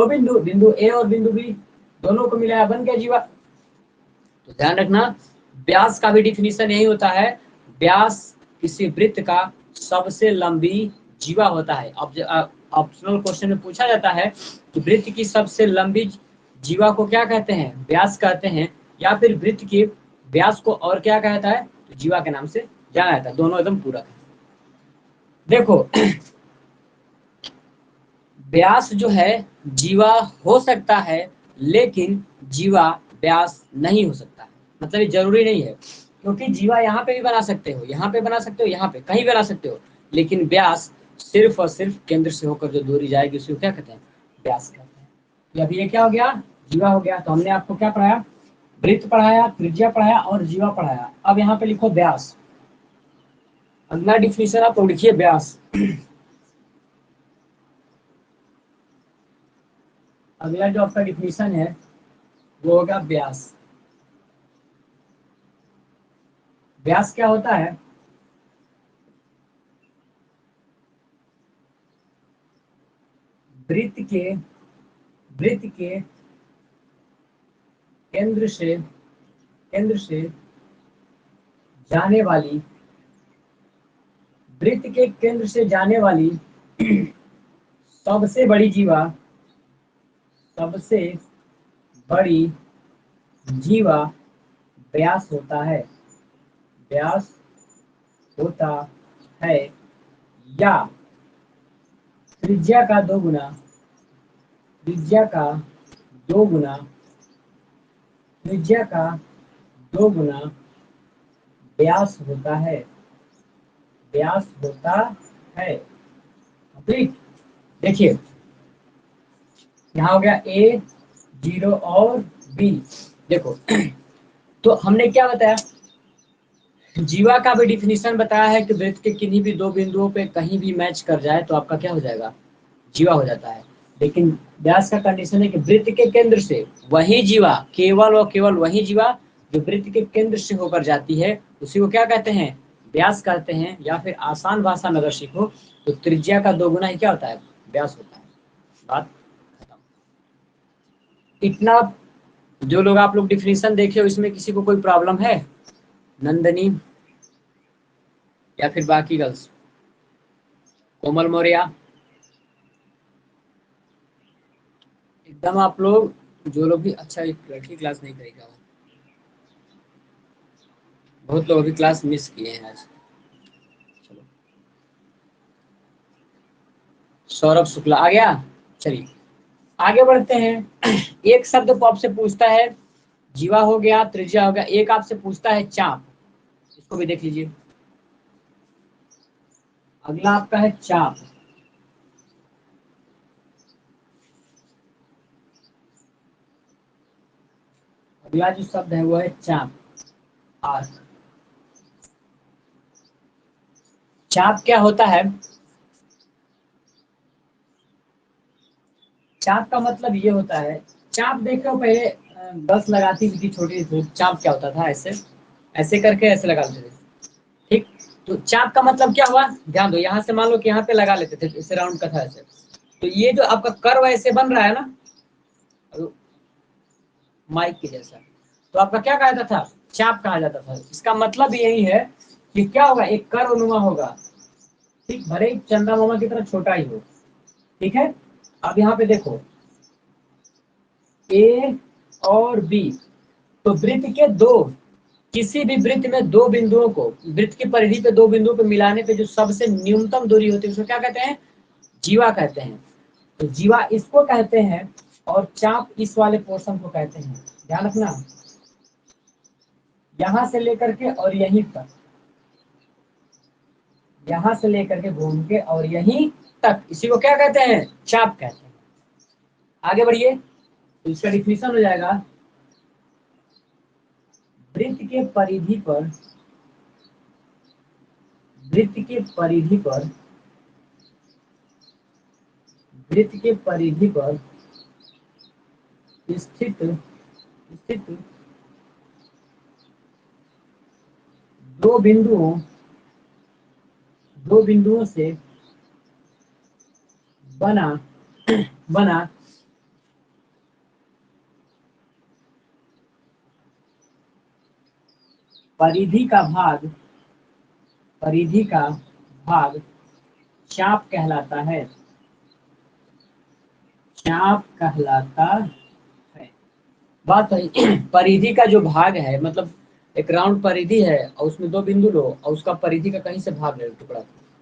बिंदु, बिंदु ए और बिंदु बी, दोनों को मिलाया बन गया जीवा। तो ध्यान रखना, व्यास का भी डिफिनीशन यही होता है। व्यास किसी वृत्त का सबसे लंबी जीवा होता है। अब ऑप्शनल क्वेश्चन में पूछा जाता है कि वृत्त की सबसे लंबी जीवा को क्या कहते हैं? व्यास कहते हैं, या फिर वृत्त के व्यास को और क्या कहता है? तो जीवा के नाम से जाना जाता है। दोनों एकदम पूरक है। देखो व्यास जो है जीवा हो सकता है, लेकिन जीवा व्यास नहीं हो सकता है। मतलब ये जरूरी नहीं है, क्योंकि जीवा यहाँ पे भी बना सकते हो, यहाँ पे बना सकते हो, यहाँ पे कहीं बना सकते हो, लेकिन व्यास सिर्फ और सिर्फ केंद्र से होकर जो दूरी जाएगी उसी को क्या कहते हैं? व्यास कहते हैं। तो अभी ये क्या हो गया? जीवा हो गया। तो हमने आपको क्या पढ़ाया? वृत्त पढ़ाया, त्रिज्या पढ़ाया और जीवा पढ़ाया। अब यहाँ पे लिखो व्यास। अगला डिफिनीशन आप लोग लिखिए व्यास। अगला जो आपका डिफिनीशन है वो होगा व्यास। व्यास क्या होता है? वृत्त के केंद्र से जाने वाली, वृत्त के केंद्र से जाने वाली सबसे बड़ी जीवा, सबसे बड़ी जीवा व्यास होता है, व्यास होता है, या त्रिज्या का दो गुना, त्रिज्या का दो गुना, त्रिज्या का दो गुना व्यास होता है, व्यास होता है। ठीक, देखिए यहाँ हो गया ए, 0 और बी। देखो तो हमने क्या बताया? जीवा का भी डिफिनीशन बताया है कि वृत्त के किन्हीं भी दो बिंदुओं पे कहीं भी मैच कर जाए तो आपका क्या हो जाएगा? जीवा हो जाता है। लेकिन व्यास का कंडीशन है कि वृत्त के केंद्र से वही जीवा, केवल और केवल वही जीवा जो वृत्त के केंद्र से होकर जाती है, उसी को क्या कहते हैं? व्यास कहते हैं। या फिर आसान भाषा में अगर सीखो तो त्रिज्या का दोगुना ही क्या होता है? व्यास होता है। बात खत्म। इतना जो लोग आप लोग डिफिनीशन देखे हो, इसमें किसी को कोई प्रॉब्लम है? नंदनी या फिर बाकी गर्ल्स? कोमल मौर्य, एकदम आप लोग जो लोग भी, अच्छा एक लड़की क्लास नहीं करेगा, बहुत लोग अभी क्लास मिस किए हैं आज। चलो सौरभ शुक्ला आ गया। चलिए आगे बढ़ते हैं। एक शब्द को आपसे पूछता है, जीवा हो गया, त्रिज्या हो गया, एक आपसे पूछता है चाप। इसको भी देख लीजिए। अगला आपका है चाप। अगला जो शब्द है वो है चाप। आर्क। चाप क्या होता है? चाप का मतलब ये होता है, चाप देखो पहले बस लगाती थी छोटी सी, चाप क्या होता था? ऐसे ऐसे करके ऐसे लगा लेते थे, ठीक। तो चाप का मतलब क्या हुआ? ध्यान दो, यहाँ से मान लो कि यहाँ पे लगा लेते थे, इसे राउंड का था ऐसे। तो ये जो आपका कर्व ऐसे बन रहा है ना माइक के जैसा, तो आपका क्या कहा जाता था? चाप कहा जाता था। इसका मतलब यही है कि क्या होगा? एक कर्वनुमा होगा, ठीक, भले ही चंदा मामा की तरह छोटा ही हो, ठीक है। अब यहाँ पे देखो ए और बी, तो वृत्त के दो किसी भी वृत्त में दो बिंदुओं को, वृत्त की परिधि पे दो बिंदुओं पे मिलाने पे जो सबसे न्यूनतम दूरी होती है उसको क्या कहते हैं? जीवा कहते हैं। तो जीवा इसको कहते हैं और चाप इस वाले पोर्शन को कहते हैं। ध्यान रखना, यहां से लेकर के और यहीं तक, यहां से लेकर के घूम के और यहीं तक, इसी को क्या कहते हैं? चाप कहते हैं। आगे बढ़िए, तो इसका डिफिनीशन हो जाएगा, वृत्त के परिधि पर, वृत्त के परिधि पर, वृत्त के परिधि पर स्थित स्थित दो बिंदुओं, दो बिंदुओं से बना बना परिधि का भाग, परिधि का भाग चाप कहलाता है, चाप कहलाता है। बात है परिधि का जो भाग है, मतलब एक राउंड परिधि है और उसमें दो बिंदु लो और उसका परिधि का कहीं से भाग ले टुकड़ा,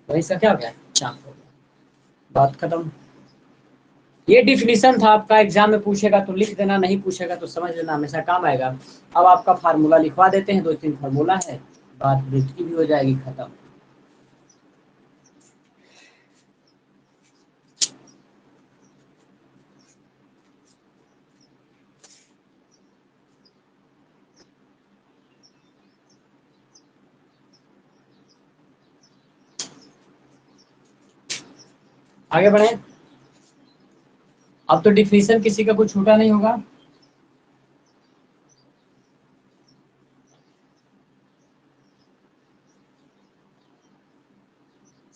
वहीं से क्या हो गया? चाप हो गया। बात खत्म। ये डिफिनीशन था आपका, एग्जाम में पूछेगा तो लिख देना, नहीं पूछेगा तो समझ लेना, हमेशा काम आएगा। अब आपका फार्मूला लिखवा देते हैं, 2-3 फार्मूला है, बात वृत्त की भी हो जाएगी खत्म। आगे बढ़े। अब तो डिफिनीशन किसी का कुछ छूटा नहीं होगा।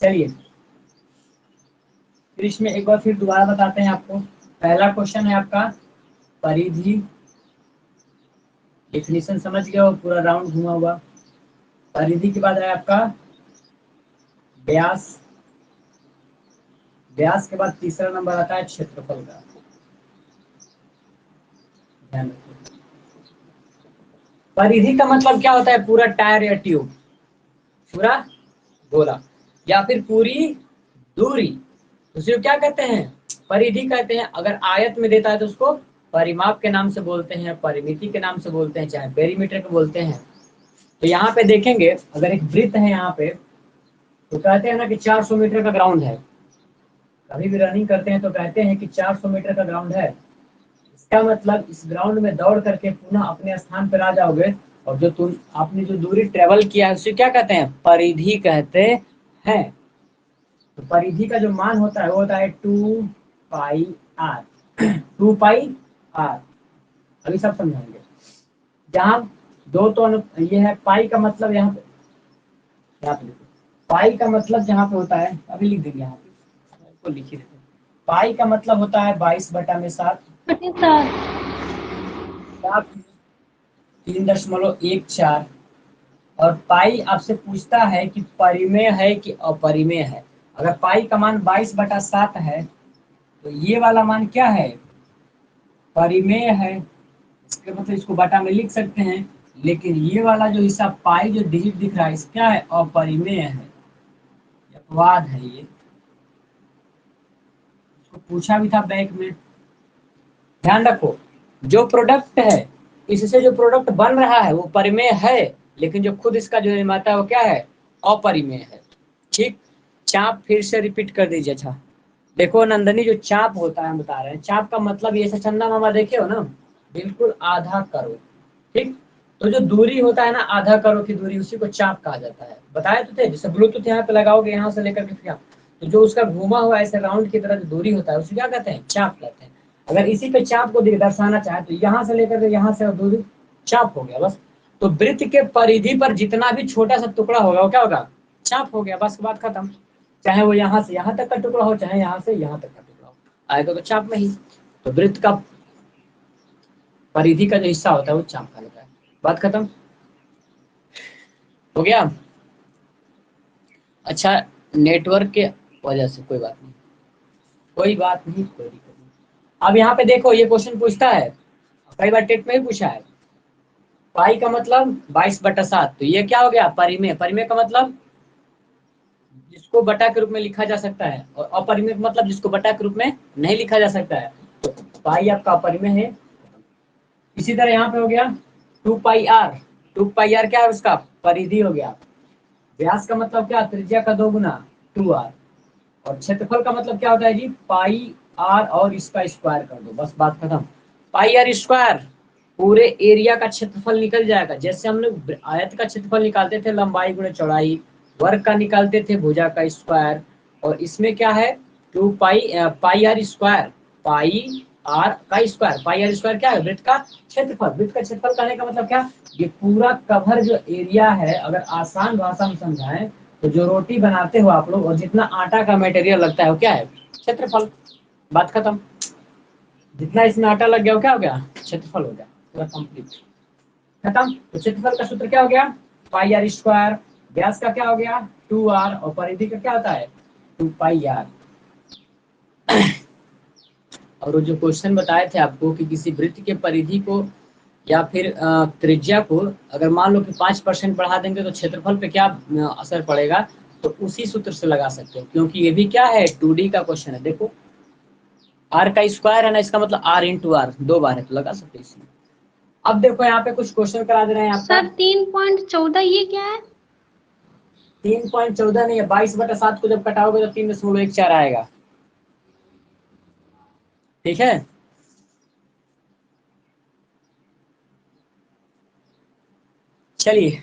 चलिए फिर इसमें एक बार फिर दोबारा बताते हैं आपको। पहला क्वेश्चन है आपका परिधि, डिफिनीशन समझ गए हो, पूरा राउंड घुमा हुआ। परिधि के बाद है आपका व्यास, व्यास के बाद तीसरा नंबर आता है क्षेत्रफल का। ध्यान रखिए, परिधि का मतलब क्या होता है? पूरा टायर या ट्यूब, पूरा गोला या फिर पूरी दूरी, उसे क्या कहते हैं? परिधि कहते हैं। अगर आयत में देता है तो उसको परिमाप के नाम से बोलते हैं, परिमिति के नाम से बोलते हैं, चाहे पेरीमीटर के बोलते हैं। तो यहाँ पे देखेंगे, अगर एक वृत्त है यहाँ पे, तो कहते हैं ना कि 400 मीटर का ग्राउंड है। कभी भी रनिंग करते हैं तो कहते हैं कि 400 मीटर का ग्राउंड है। इसका मतलब इस ग्राउंड में दौड़ करके पुनः अपने स्थान पर आ जाओगे और जो तुम आपने जो दूरी ट्रेवल किया है उसे क्या कहते हैं? परिधि कहते हैं। तो परिधि का जो मान होता है वो होता है 2πr, 2πr। अभी सब समझाएंगे। जहाँ दो तो ये है पाई का मतलब, यहाँ पे लिखो पाई का मतलब जहाँ पे होता है, अभी लिख देंगे यहाँ पे, लिख ही देते। पाई का मतलब होता है 22/7, 3.14। और पाई आपसे पूछता है कि परिमेय है कि अपरिमेय है। अगर पाई का मान 22/7 है तो ये वाला मान क्या है? परिमेय है। इसके मतलब इसको बटा में लिख सकते हैं, लेकिन ये वाला जो हिस्सा पाई जो डिजिट दिख रहा है इस क्या है? अपरिमेय है, अपवाद है। ये इसको पूछा भी था बैंक में। ध्यान रखो, जो प्रोडक्ट है, इससे जो प्रोडक्ट बन रहा है वो परिमेय है, लेकिन जो खुद इसका जो निर्माता है वो क्या है? अपरिमेय है। ठीक, चाप फिर से रिपीट कर दीजिए। अच्छा देखो नंदनी, जो चाप होता है हम बता रहे हैं, चाप का मतलब ये चंदा मामा देखे हो ना, बिल्कुल आधा करो। ठीक, तो जो दूरी होता है ना, आधा करो की दूरी, उसी को चाप कहा जाता है। बताए तो थे, जैसे ब्लूटूथ यहाँ पे लगाओगे, यहाँ से लेकर के तो जो उसका घुमा हुआ ऐसे राउंड की तरह जो दूरी होता है उसे क्या कहते हैं? चाप कहते हैं। अगर इसी पे चाप को दर्शाना चाहे तो यहाँ से लेकर के यहाँ से दूरी चाप हो गया बस। तो वृत्त के परिधि पर जितना भी छोटा सा टुकड़ा होगा वो क्या होगा? चाप हो गया, बस बात खत्म। चाहे वो यहाँ से यहाँ तक का टुकड़ा हो, चाहे यहाँ से यहाँ तक का टुकड़ा हो, आएगा तो चाप में ही। तो वृत्त का परिधि का जो हिस्सा होता है वो चाप कहलाता है। बात खत्म हो गया। अच्छा, नेटवर्क के वजह से कोई बात नहीं, कोई बात नहीं, कोई दिक्कत नहीं। अब यहाँ पे देखो, ये क्वेश्चन पूछता है, कई बार टेट में भी पूछा है, पाई का मतलब 22/7, तो ये क्या हो गया परिमेय। परिमेय का मतलब जिसको बटा के रूप में लिखा जा सकता है, और अपरिमेय का मतलब जिसको बटा के रूप में नहीं लिखा जा सकता है। तो पाई आपका अपरिमेय है। इसी तरह यहाँ पे हो गया 2 पाई आर। 2 पाई आर क्या है, उसका परिधि हो गया। व्यास का मतलब क्या, त्रिज्या का 2 गुना 2r। और क्षेत्रफल का मतलब क्या होता है जी, पाई आर और इसका स्क्वायर कर दो, बस बात खत्म। पाई आर स्क्वायर पूरे एरिया का क्षेत्रफल निकल जाएगा। जैसे हम लोग आयत का क्षेत्रफल निकालते थे लंबाई गुणे चौड़ाई, वर्ग का निकालते थे भुजा का स्क्वायर, और इसमें क्या है 2 पाई आर स्क्वायर। पाई आर का स्क्वायर, पाई आर स्क्वायर क्या है, वृत्त का क्षेत्रफल। वृत्त का क्षेत्रफल कहने का मतलब क्या, ये पूरा कवर जो एरिया है, अगर आसान भाषा में समझाएं तो जो रोटी बनाते हो आप लोग और जितना आटा का मटेरियल लगता है वो क्या है, क्षेत्रफल। बात खत्म। जितना इसमें आटा लग गया वो क्या हो गया, क्षेत्रफल हो गया, पूरा कंप्लीट खत्म। तो क्षेत्रफल का सूत्र क्या हो गया, पाई आर स्क्वायर। व्यास का क्या हो गया 2r, और परिधि का क्या होता है 2 पाई आर। और वो जो क्वेश्चन बताए थे आपको कि किसी वृत्त के परिधि को या फिर त्रिज्या को अगर मान लो कि 5% बढ़ा देंगे तो क्षेत्रफल पे क्या असर पड़ेगा, तो उसी सूत्र से लगा सकते हो, क्योंकि ये भी क्या है 2D का क्वेश्चन है। देखो r का स्क्वायर है ना, इसका मतलब r×r 2 बार है, तो लगा सकते हो इसमें। अब देखो यहाँ पे कुछ क्वेश्चन करा दे रहे हैं आपका। सर 3.14 ये क्या है? 3.14 नहीं है, 22/7 को जब कटाओगे तो 3.14 आएगा। ठीक है, चलिए।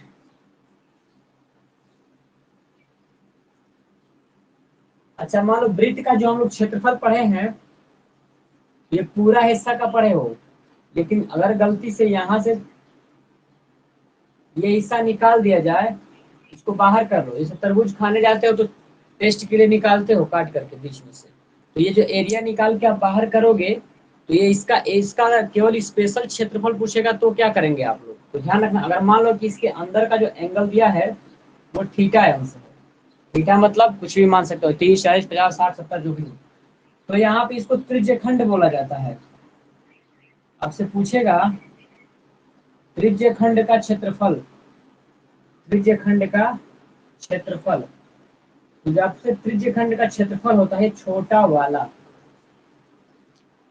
अच्छा मान लो वृत्त का जो हम लोग क्षेत्रफल पढ़े हैं, ये पूरा हिस्सा का पढ़े हो, लेकिन अगर गलती से यहाँ से ये हिस्सा निकाल दिया जाए, इसको बाहर कर लो। जैसे तरबूज खाने जाते हो तो टेस्ट के लिए निकालते हो काट करके बीच में से, तो ये जो एरिया निकाल के आप बाहर करोगे, तो ये इसका इसका केवल स्पेशल क्षेत्रफल पूछेगा तो क्या करेंगे आप लोग, तो ध्यान रखना। अगर मान लो कि इसके अंदर का जो एंगल दिया है वो थीटा है हमसे, थीटा मतलब कुछ भी मान सकते हो, 30 40 50 60 70 जो भी हो, तो यहाँ पे इसको त्रिज्यखंड बोला जाता है। आपसे पूछेगा त्रिज्यखंड का क्षेत्रफल, त्रिज्यखंड का क्षेत्रफल, तो जब से त्रिज्यखंड का क्षेत्रफल होता है छोटा वाला,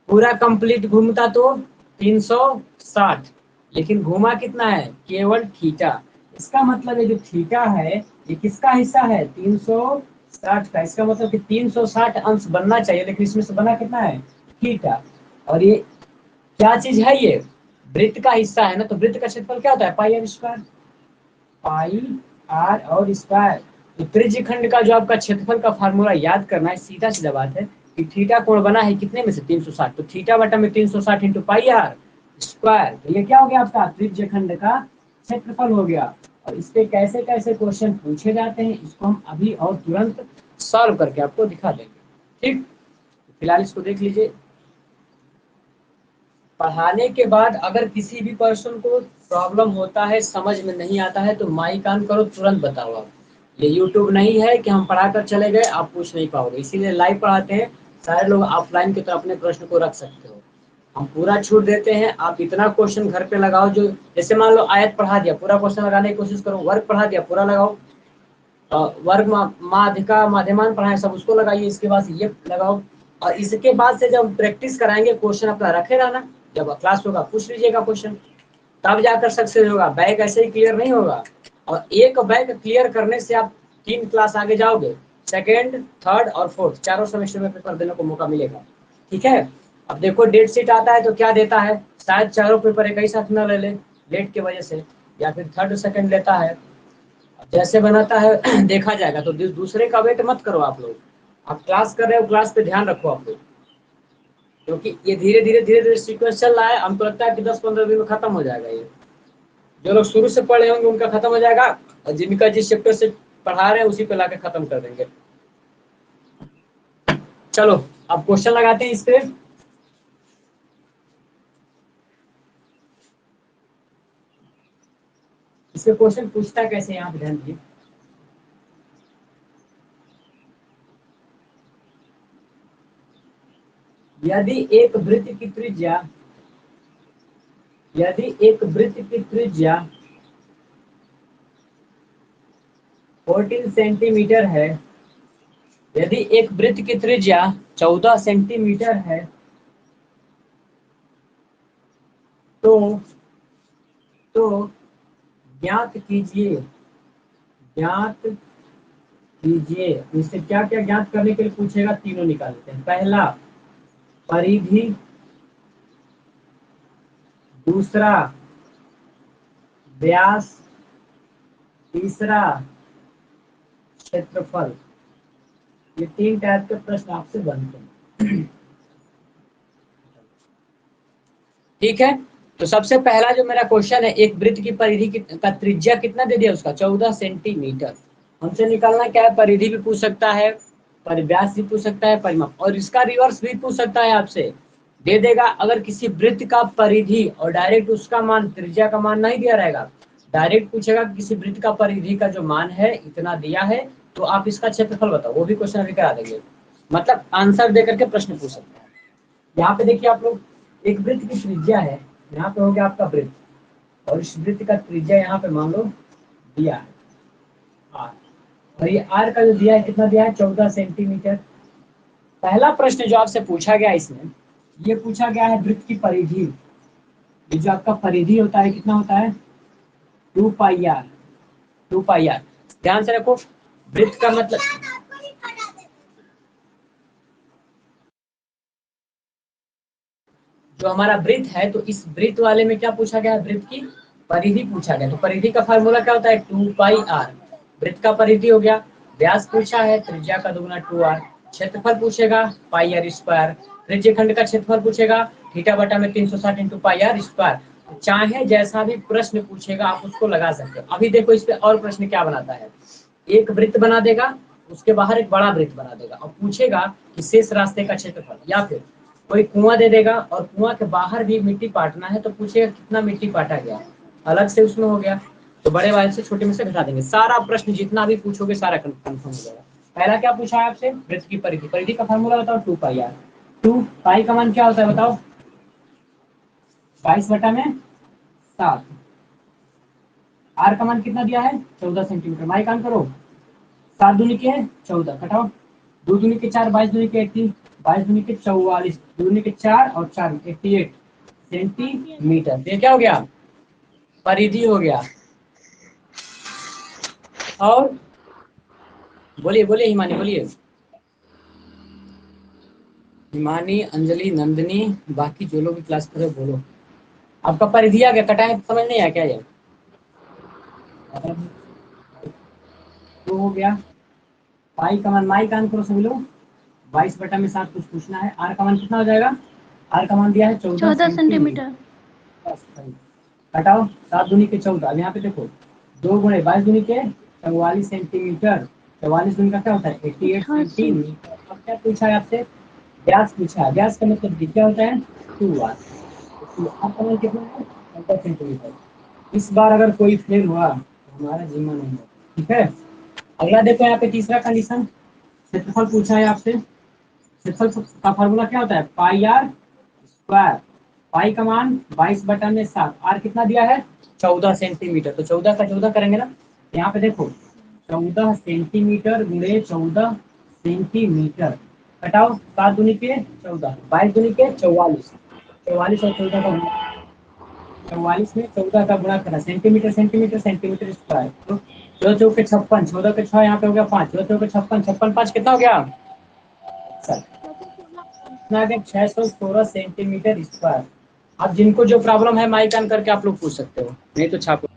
पूरा कंप्लीट घूमता तो 360, लेकिन घूमा कितना है केवल थीटा। इसका मतलब ये जो थीटा है ये किसका हिस्सा है 360 का। इसका मतलब कि 360 अंश बनना चाहिए, लेकिन इसमें से बना कितना है थीटा। और ये क्या चीज है, ये वृत्त का हिस्सा है ना, तो वृत्त का क्षेत्रफल क्या होता है pi r square. Pi are और स्क्वायर। तो त्रिज्यखंड का जो आपका क्षेत्रफल का फार्मूला याद करना है, सीधा सीधा बात है कि थीटा कोण बना है कितने में से 360, तो थीटा बटा में 360 इंटू पाई आर स्क्वायर, तो ये क्या हो गया आपका त्रिज्यखंड का क्षेत्रफल हो गया। और इसके कैसे कैसे क्वेश्चन पूछे जाते हैं इसको हम अभी और तुरंत सॉल्व करके आपको दिखा देंगे। ठीक, फिलहाल इसको देख लीजिए। पढ़ाने के बाद अगर किसी भी पर्सन को प्रॉब्लम होता है, समझ में नहीं आता है, तो माइक ऑन करो, तुरंत बताओ आप। ये यूट्यूब नहीं है कि हम पढ़ा कर चले गए आप पूछ नहीं पाओगे, इसीलिए लाइव पढ़ाते हैं। सारे लोग ऑफलाइन की तरह अपने प्रश्न को रख सकते हो, हम पूरा छूट देते हैं। आप इतना क्वेश्चन घर पे लगाओ, जो जैसे मान लो आयत पढ़ा दिया पूरा क्वेश्चन लगाने की कोशिश करो, वर्ग पढ़ा दिया पूरा लगाओ, वर्ग माध्यिका माध्यमान पढ़ाए सब उसको लगाइए, इसके बाद ये लगाओ। और इसके बाद से जब प्रैक्टिस कराएंगे क्वेश्चन अपना रखे रहना, जब क्लास होगा पूछ लीजिएगा क्वेश्चन, तब जाकर सक्सेस होगा। बैक ऐसे ही क्लियर नहीं होगा। और एक बैक क्लियर करने से आप 3 क्लास आगे जाओगे, सेकेंड थर्ड और फोर्थ चारों सेमेस्टर में पेपर देने को मौका मिलेगा। ठीक है, अब देखो डेट शीट आता है तो क्या देता है, शायद चारों पेपर एक ही साथ न ले ले डेट की वजह से, या फिर थर्ड सेकंड लेता है, जैसे बनाता है देखा जाएगा। तो दूसरे का वेट मत करो आप लोग, आप क्लास कर रहे हो क्लास पे ध्यान रखो आप लोग, क्योंकि ये धीरे धीरे सीक्वेंस चल रहा है। हमको लगता है कि 10-15 दिन में खत्म हो जाएगा। ये जो लोग शुरू से पढ़े होंगे उनका खत्म हो जाएगा, और जिनका जिस चैप्टर से पढ़ा रहे हैं उसी पे लाके खत्म कर देंगे। चलो अब क्वेश्चन लगाते हैं इस पे। इसके क्वेश्चन पूछता कैसे, यहाँ पे ध्यान दीजिए। यदि एक वृत्त की त्रिज्या यदि एक वृत्त की त्रिज्या 14 सेंटीमीटर है, यदि एक वृत्त की त्रिज्या 14 सेंटीमीटर है, तो तो ज्ञात कीजिए, ज्ञात कीजिए। इससे क्या क्या ज्ञात करने के लिए पूछेगा, तीनों निकाल लेते हैं। पहला परिधि, दूसरा व्यास, तीसरा क्षेत्रफल। ये 3 टाइप के प्रश्न आपसे बनते हैं। ठीक है, तो सबसे पहला जो मेरा क्वेश्चन है, एक वृत्त की परिधि का त्रिज्या कितना दे दिया उसका, 14 सेंटीमीटर। हमसे निकालना क्या है, परिधि भी पूछ सकता है, परिव्यास भी पूछ सकता है, परिमाप, और इसका रिवर्स भी पूछ सकता है आपसे। दे देगा अगर किसी वृत्त का परिधि और डायरेक्ट उसका मान, त्रिज्या का मान नहीं दिया रहेगा, डायरेक्ट पूछेगा कि किसी वृत्त का परिधि का जो मान है इतना दिया है, तो आप इसका क्षेत्रफल बताओ, वो भी क्वेश्चन अभी करा देंगे। मतलब आंसर दे करके प्रश्न पूछ सकते हैं। यहाँ पे देखिए आप लोग, एक वृत्त की त्रिज्या है, यहाँ पे हो गया आपका वृत्त, और इस वृत्त का त्रिज्या यहाँ पे मान लो दिया है आर, और ये आर का जो दिया है कितना दिया है, 14 सेंटीमीटर। पहला प्रश्न जो आपसे पूछा गया इसमें, ये पूछा गया है वृत्त की परिधि। ये जो आपका परिधि होता है कितना होता है, 2 पाई आर, 2 पाई आर। ध्यान से रखो, वृत्त का मतलब, जो हमारा वृत्त है, तो इस वृत्त वाले में क्या पूछा गया है, वृत्त की परिधि पूछा गया। तो परिधि का फार्मूला क्या होता है, 2 पाई आर। वृत्त का परिधि हो गया, व्यास पूछा है, त्रिज्या का दुगुना 2r, क्षेत्रफल पूछेगा पाई आर स्क्वायर, त्रिज्य खंड का क्षेत्रफल पूछेगा थीटा बटा में 360 इंटू पाई आर स्क्वायर। चाहे जैसा भी प्रश्न पूछेगा आप उसको लगा सकते हो। अभी देखो इस पे और प्रश्न क्या बनाता है, एक वृत्त बना देगा, उसके बाहर एक बड़ा वृत्त बना देगा, और पूछेगा कि शेष रास्ते का क्षेत्रफल, या फिर कोई कुआं दे देगा और कुआं के बाहर भी मिट्टी पाटना है, तो पूछेगा कितना मिट्टी पाटा गया, अलग से उसमें हो गया। तो बड़े वाले से छोटे में से घटा देंगे, सारा प्रश्न जितना भी पूछोगे सारा कंफर्म हो जाएगा। पहला क्या पूछा है आपसे, वृत्त की परिधि, परिधि का फार्मूला बताओ, 2 पाई आर। 2 पाई का मान क्या होता है बताओ, 22 बटा में 7। आर का मान कितना दिया है, 14 सेंटीमीटर। माई काम करो, 7 दूनी के 14, घटाओ 2 दूनी के 4, 22 दूनी के 80, 22 दूनी के 44, दूनी के 4 और 4 88 सेंटीमीटर। ये क्या हो गया, परिधि हो गया। और बोलिए बोलिए हिमानी, बोलिए हिमानी, अंजलि, नंदनी, बाकी जो लोग भी क्लास कर रहे हो बोलो। आपका परिधि आ गया, कटाए समझ नहीं आया क्या ये, तो हो गया। पाई का मान, माई कान करो सभी लोग, 22 बटा में 7 कुछ पूछना है। आर का मान कितना हो जाएगा, आर का मान दिया है 14 14 सेंटीमीटर। सेंटीमीटर। हटाओ, 7 दूनी के 14, अब यहाँ पे देखो 2 गुणे 22 दूनी के 44 सेंटीमीटर, 44 दूनी का क्या होता है 88 88। सेंटीमीटर। अब क्या पूछा है आपसे, व्यास पूछा है, व्यास का मतलब क्या होता है 2r। तो आपका मान कितना है 14 सेंटीमीटर। इस बार अगर कोई फेल हुआ तो हमारा जीवन नहीं होगा, ठीक है। अगला देखो यहाँ पे तीसरा कंडीशन, क्षेत्रफल पूछा है आपसे। क्षेत्रफल का फॉर्मूला क्या होता है, पाई आर स्क्वायर। पाई का मान 22 बटा में 7, आर कितना दिया है 14 सेंटीमीटर, तो 14 का 14 करेंगे ना। यहाँ पे देखो 14 सेंटीमीटर गुणे 14 सेंटीमीटर, घटाओ 7 दूनी के 14, 22 दूनी के 44, 44 और 14 का गुणा, 44 में 14 का गुणा करा, सेंटीमीटर सेंटीमीटर सेंटीमीटर स्क्वायर, तो 2 चौक के 56, 14 के 6 यहाँ पे हो गया 5, 2 चौक के 56, 56 5 कितना हो गया, कितना आ गया 616 सेंटीमीटर स्क्वायर। अब जिनको जो प्रॉब्लम है माइक ऑन करके आप लोग पूछ सकते हो, नहीं तो छापो।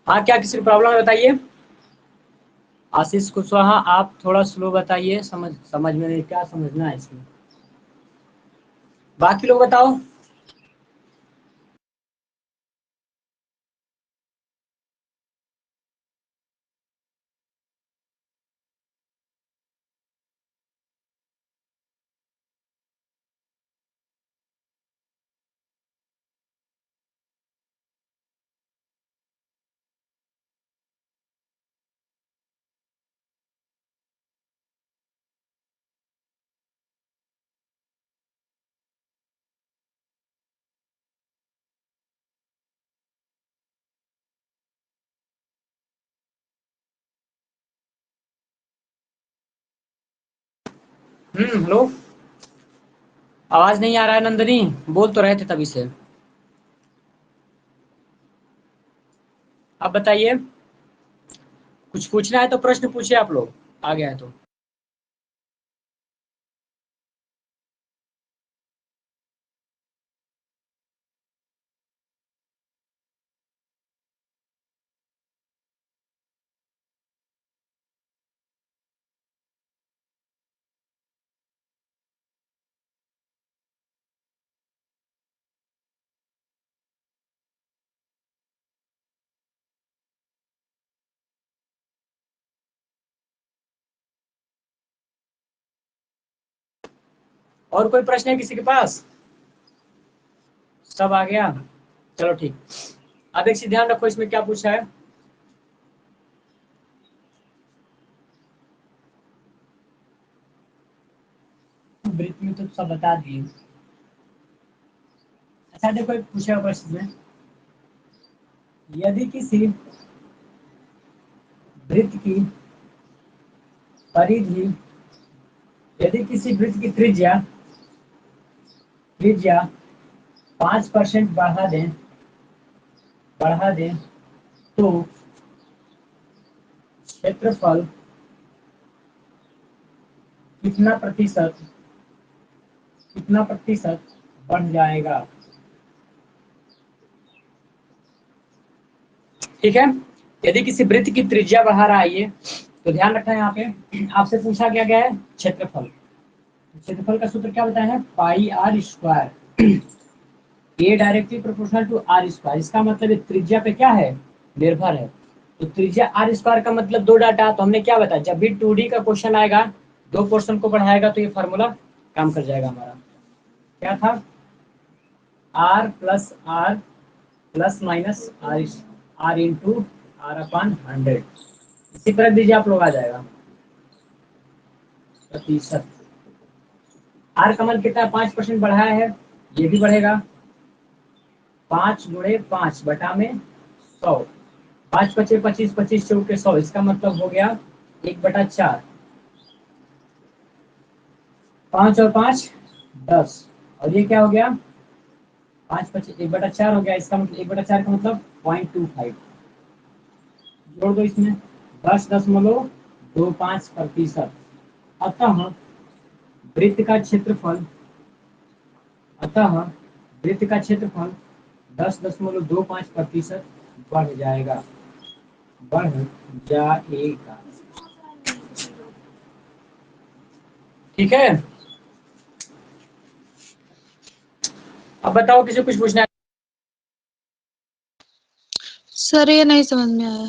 हाँ, क्या किसी को प्रॉब्लम है बताइए। आशीष कुशवाहा, आप थोड़ा स्लो बताइए, समझ में नहीं, क्या समझना है इसमें। बाकी लोग बताओ। हेलो, आवाज नहीं आ रहा है नंदनी, बोल तो रहे थे तभी से। अब बताइए, कुछ पूछना है तो प्रश्न पूछिए आप लोग, आ गया है तो। और कोई प्रश्न है किसी के पास? सब आ गया, चलो ठीक। अब एक चीज ध्यान रखो, इसमें क्या पूछा है। वृत्त में तो सब बता दिए। अच्छा देखो, एक पूछा हुआ प्रश्न में, यदि किसी वृत्त की परिधि, यदि किसी वृत्त की त्रिज्या त्रिज्या 5% बढ़ा दें तो क्षेत्रफल कितना प्रतिशत बढ़ जाएगा। ठीक है, यदि किसी वृत्त की त्रिज्या बढ़ा रहा है ये, तो ध्यान रखना है यहाँ पे आपसे पूछा क्या गया है, क्षेत्रफल। क्षेत्रफल का सूत्र क्या बताया है, pi r square, A directly proportional to r square. इसका मतलब ये त्रिज्या पे क्या है, निर्भर है। तो त्रिज्या आर स्क्वायर का मतलब 2 डाटा, तो हमने क्या बताया, जब भी 2D का क्वेश्चन आएगा, 2 पोर्शन को बढ़ाएगा तो ये फॉर्मूला काम कर जाएगा हमारा। क्या था, r plus r plus minus r, r into r upon 100। इसी पर रख दीजिए आप लोग, आ जाएगा प्रतिशत। आर का मान कितना, 5% बढ़ाया है, ये भी बढ़ेगा। 5 × 5 बटा में 100, 5×5 = 25, 25×4 = 100। इसका मतलब हो गया 1/4। 5 और 5 10, और ये क्या हो गया, 5×5 1/4 हो गया। इसका मतलब 1/4 का मतलब 0.25। जोड़ दो इसमें, 10.25%। अतः वृत्त का क्षेत्रफल अतः वृत्त का क्षेत्रफल 10.25% बढ़ जाएगा। ठीक है, अब बताओ किसी को कुछ पूछना है। सर ये नहीं समझ में आया।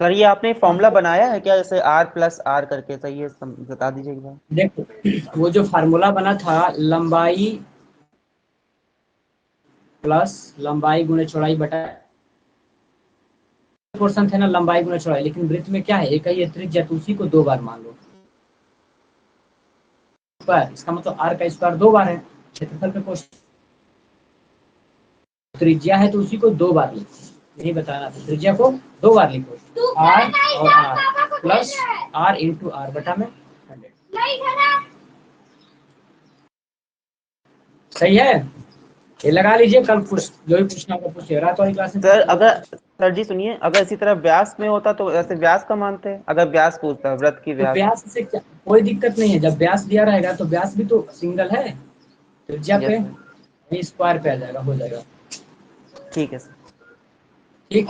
सर ये आपने फॉर्मूला बनाया है क्या, जैसे r प्लस r करके, सही है, बता दीजिए एक बार। देखो, वो जो फार्मूला बना था, लंबाई प्लस लंबाई गुणे चौड़ाई बटा पोर्शन थे ना, लंबाई गुणे चौड़ाई, लेकिन वृत्त में क्या है, एक ही है त्रिज्या, तो उसी को 2 बार मान लो। पर इसका मतलब r का स्क्वायर 2 बार है, क्षेत्रफल पे क्वेश्चन त्रिज्या है तो उसी को 2 बार लिखो, यही बताना था, त्रिज्या को 2 बार लिखो, r और r plus r into r बटा में 100। सही है, ये लगा लीजिए, कल जो भी पूछना होगा पूछिए, रात वाली क्लास में। सर अगर, सर जी सुनिए, अगर इसी तरह व्यास में होता तो ऐसे व्यास का मानते हैं, अगर व्यास पूछता, व्रत की तो व्यास। व्यास से क्या, कोई दिक्कत नहीं है, जब व्यास दिया रहेगा तो व्यास भी तो सिंगल है, त्रिज्या यस पे सर। स्क्वायर पे आ जाएगा, हो जाएगा। ठीक है सर। ठीक।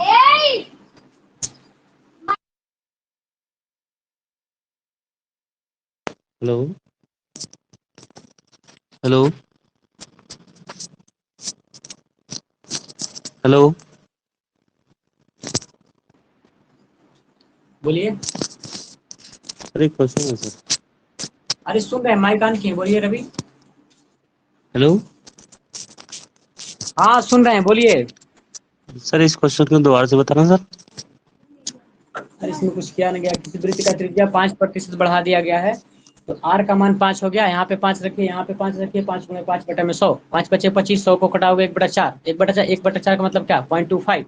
हेलो हेलो हेलो बोलिए। अरे क्वेश्चन है सर। अरे सुन रहे हैं, माइक ऑन किए, बोलिए रवि। हेलो हाँ सुन रहे हैं, बोलिए। सर, इस क्वेश्चन को दोबारा से बताना सर। अरे इसमें कुछ किया नहीं गया, किसी वृत्त का त्रिज्या 5% बढ़ा दिया गया है, तो आर का मान 5 हो गया। यहाँ पे 5 रखिए, यहाँ पे 5 रखिए, 5 × 5 = 100, 5 × 5 = 100 को कटाओगे 1/4, 1/4 का मतलब क्या, 0.25,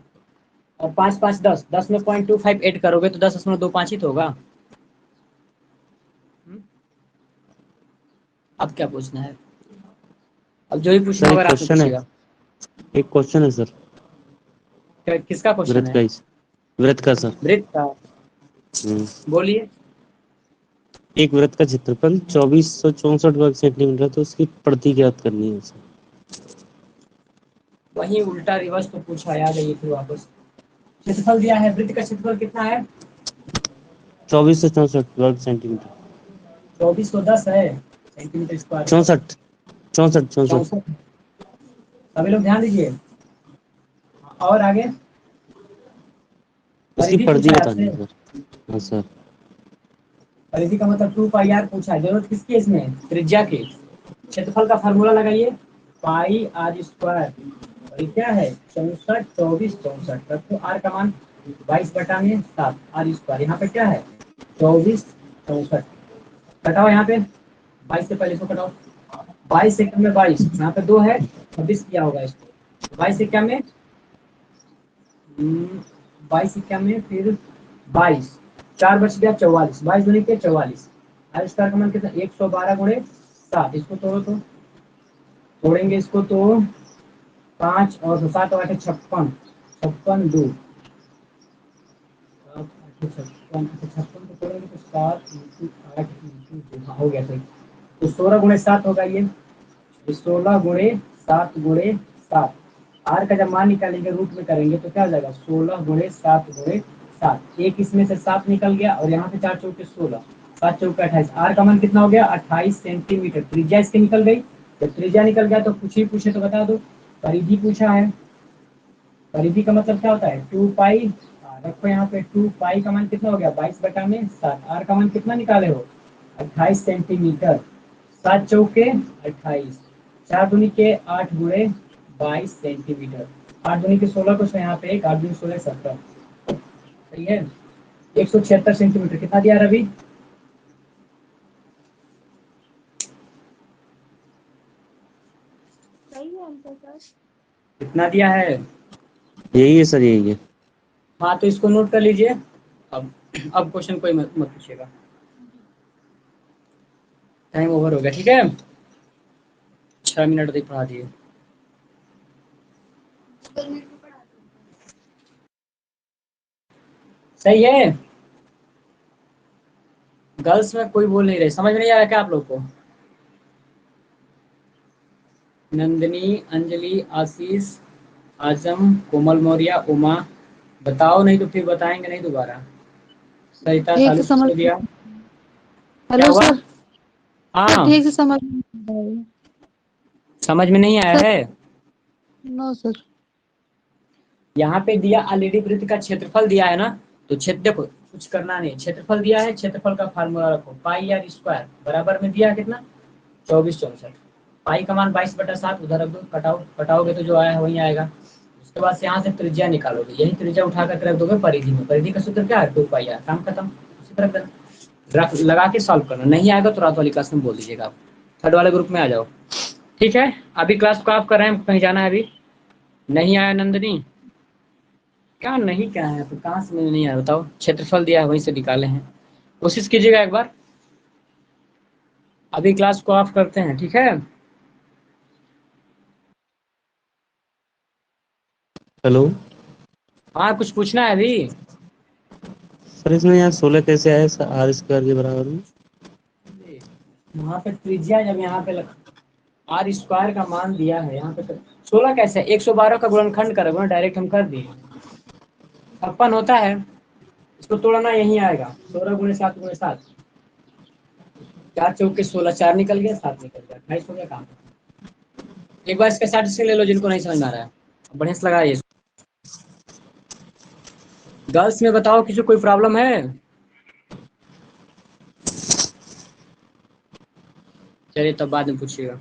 और 5 × 5 = 10, 10 में 0.25 ऐड करोगे तो 10.25 ही तो होगा। अब क्या पूछना है, अब जो ही पूछना सर एक होगा रात में क्वेश्चन है, पूछिएगा। एक क्वेश्चन है सर। किसका क्वेश्चन व्रत है? का व्रत का सर। वृत्त का। हम्म। बोलिए। एक व्रत का क्षेत्रफल 2464 वर्ग सेंटीमीटर, तो उसकी प्रति ज्ञात करनी है सर। वही उल्टा रिवर्स तो पूछा, याद है ये, फिर वापस। क्षेत्रफल दिया है, वृत्त का क्षेत्रफल कितना है? 2464 वर्ग सेंटीमीटर। 2410 है सेंटीमीटर स्क्वायर है। 64 64 64। 64। सभी लोग ध्यान दीजिए। और आगे उसकी परिधि परिधि पूछा है बतानी आपसे। है सर। हाँ सर। परिधि का मतलब 2πr पूछा है, जरूरत किसकी है इसमें, त्रिज्या की। क्षेत्रफल का फार्मूला लगाइए, πr²। और ये क्या है, 64 24 64, रखो आर का मान 22/7 r²। यहाँ पे क्या है, 24 64, कटाओ यहाँ पे, 22 से पहले इसको कटाओ, 22 से कम में 22, यहाँ पे 2 है, 26 किया होगा इसको, 22 से क्या में 22 से क्या में, फिर 22, 4 बच गया 44, 22 दूनी के 44, r² का मान कितना, 112 × 7, इसको तोड़ो तो, तोड़ेंगे इसको तो 5 और 7 और 8 56, 56 2, 56, 56 को तोड़ेंगे तो 7 × 8 × 2, हो गया सही। तो 16 × 7 होगा ये, 16 × 7 × 7, आर का जब मान निकालेंगे रूट में करेंगे तो क्या हो जाएगा, 16 × 7 × 7, एक इसमें से 7 निकल गया, और यहाँ पे 4 चौके 16, 7 चौके 28, आर का मान कितना हो गया, 28 सेंटीमीटर। त्रिज्या इसकी निकल गई, जब त्रिज्या निकल गया तो कुछ ही पूछे तो बता दो। परिधि पूछा है, परिधि का मतलब क्या होता है, 2π, रखो यहाँ पे, 2π का मान कितना हो गया, 22/7, आर का मान कितना निकाले हो, 28 सेंटीमीटर, 7 चौके 28, 4 दूनी के 8 × 22 सेंटीमीटर, 8 दूनी के 16 को यहाँ पे, 8 दूनी 16 70, सही है। 176 सेंटीमीटर कितना दिया रवि? कितना दिया है? यही है सर, यही है। हाँ तो इसको नोट कर लीजिए। अब क्वेश्चन कोई मत पूछिएगा, टाइम ओवर हो गया, ठीक है, 6 मिनट अधिक पढ़ा दिए। सही है। गर्ल्स में कोई बोल नहीं रहे, समझ में नहीं आ रहा क्या आप लोग को? नंदिनी, अंजलि, आशीष, आजम, कोमल मौर्य, उमा, बताओ, नहीं तो फिर बताएंगे नहीं दोबारा। सरिता, ठीक से सालू समझ। किसको दिया? क्या हेलो हुआ? सर। सर हाँ, ठीक से समझ नहीं आ रहा है। समझ में नहीं आया सर है। No sir. यहाँ पे दिया ऑलरेडी, वृत्त का क्षेत्रफल दिया है ना, तो क्षेत्र देखो, कुछ करना नहीं, क्षेत्रफल दिया है, क्षेत्रफल का फार्मूला रखो, πr² बराबर में दिया है कितना, 24 64, पाई का मान 22/7, उधर रख दो, कटाओगे तो जो आया है वही आएगा। उसके बाद से यहाँ से त्रिज्या निकालोगे, यही त्रिज्या उठा कर रख दोगे परिधि में, परिधि का सूत्र क्या है, 2πr, काम खत्म, उसी तरह करना, लगा के सॉल्व करना। नहीं आएगा तो रात वाली क्लास में बोल दीजिएगा आप, थर्ड वाले ग्रुप में आ जाओ, ठीक है। अभी क्लास को आप कर रहे हैं, कहीं जाना है अभी? नहीं आया नंदिनी? क्या नहीं, क्या है तो कहाँ समझ में नहीं आया बताओ, क्षेत्रफल दिया है वहीं से निकाले हैं, कोशिश कीजिएगा एक बार। अभी क्लास को ऑफ करते हैं, ठीक है। हेलो हाँ कुछ पूछना है अभी? सर, इसमें यहाँ 16 कैसे आया सर, r² के बराबर में? यहाँ पे त्रिज्या जब यहाँ पे आर² का मान दिया है, यहाँ पे 16 कैसे? 112 का गुणनखंड करोगे ना, डायरेक्ट हम कर दिए। 56 होता है, इसको तोड़ना यही आएगा, 16 गुणे 7 गुणे 7, 4 चौके 16, 4 निकल गया, 7 निकल गया, 28 हो गया काम। एक बार इसका स्टैटिस्टिक्स ले लो जिनको नहीं समझ में आ रहा है, बढ़िया से लगाइए। गर्ल्स में बताओ किसी को कोई प्रॉब्लम है? चलिए तब बाद में पूछिएगा।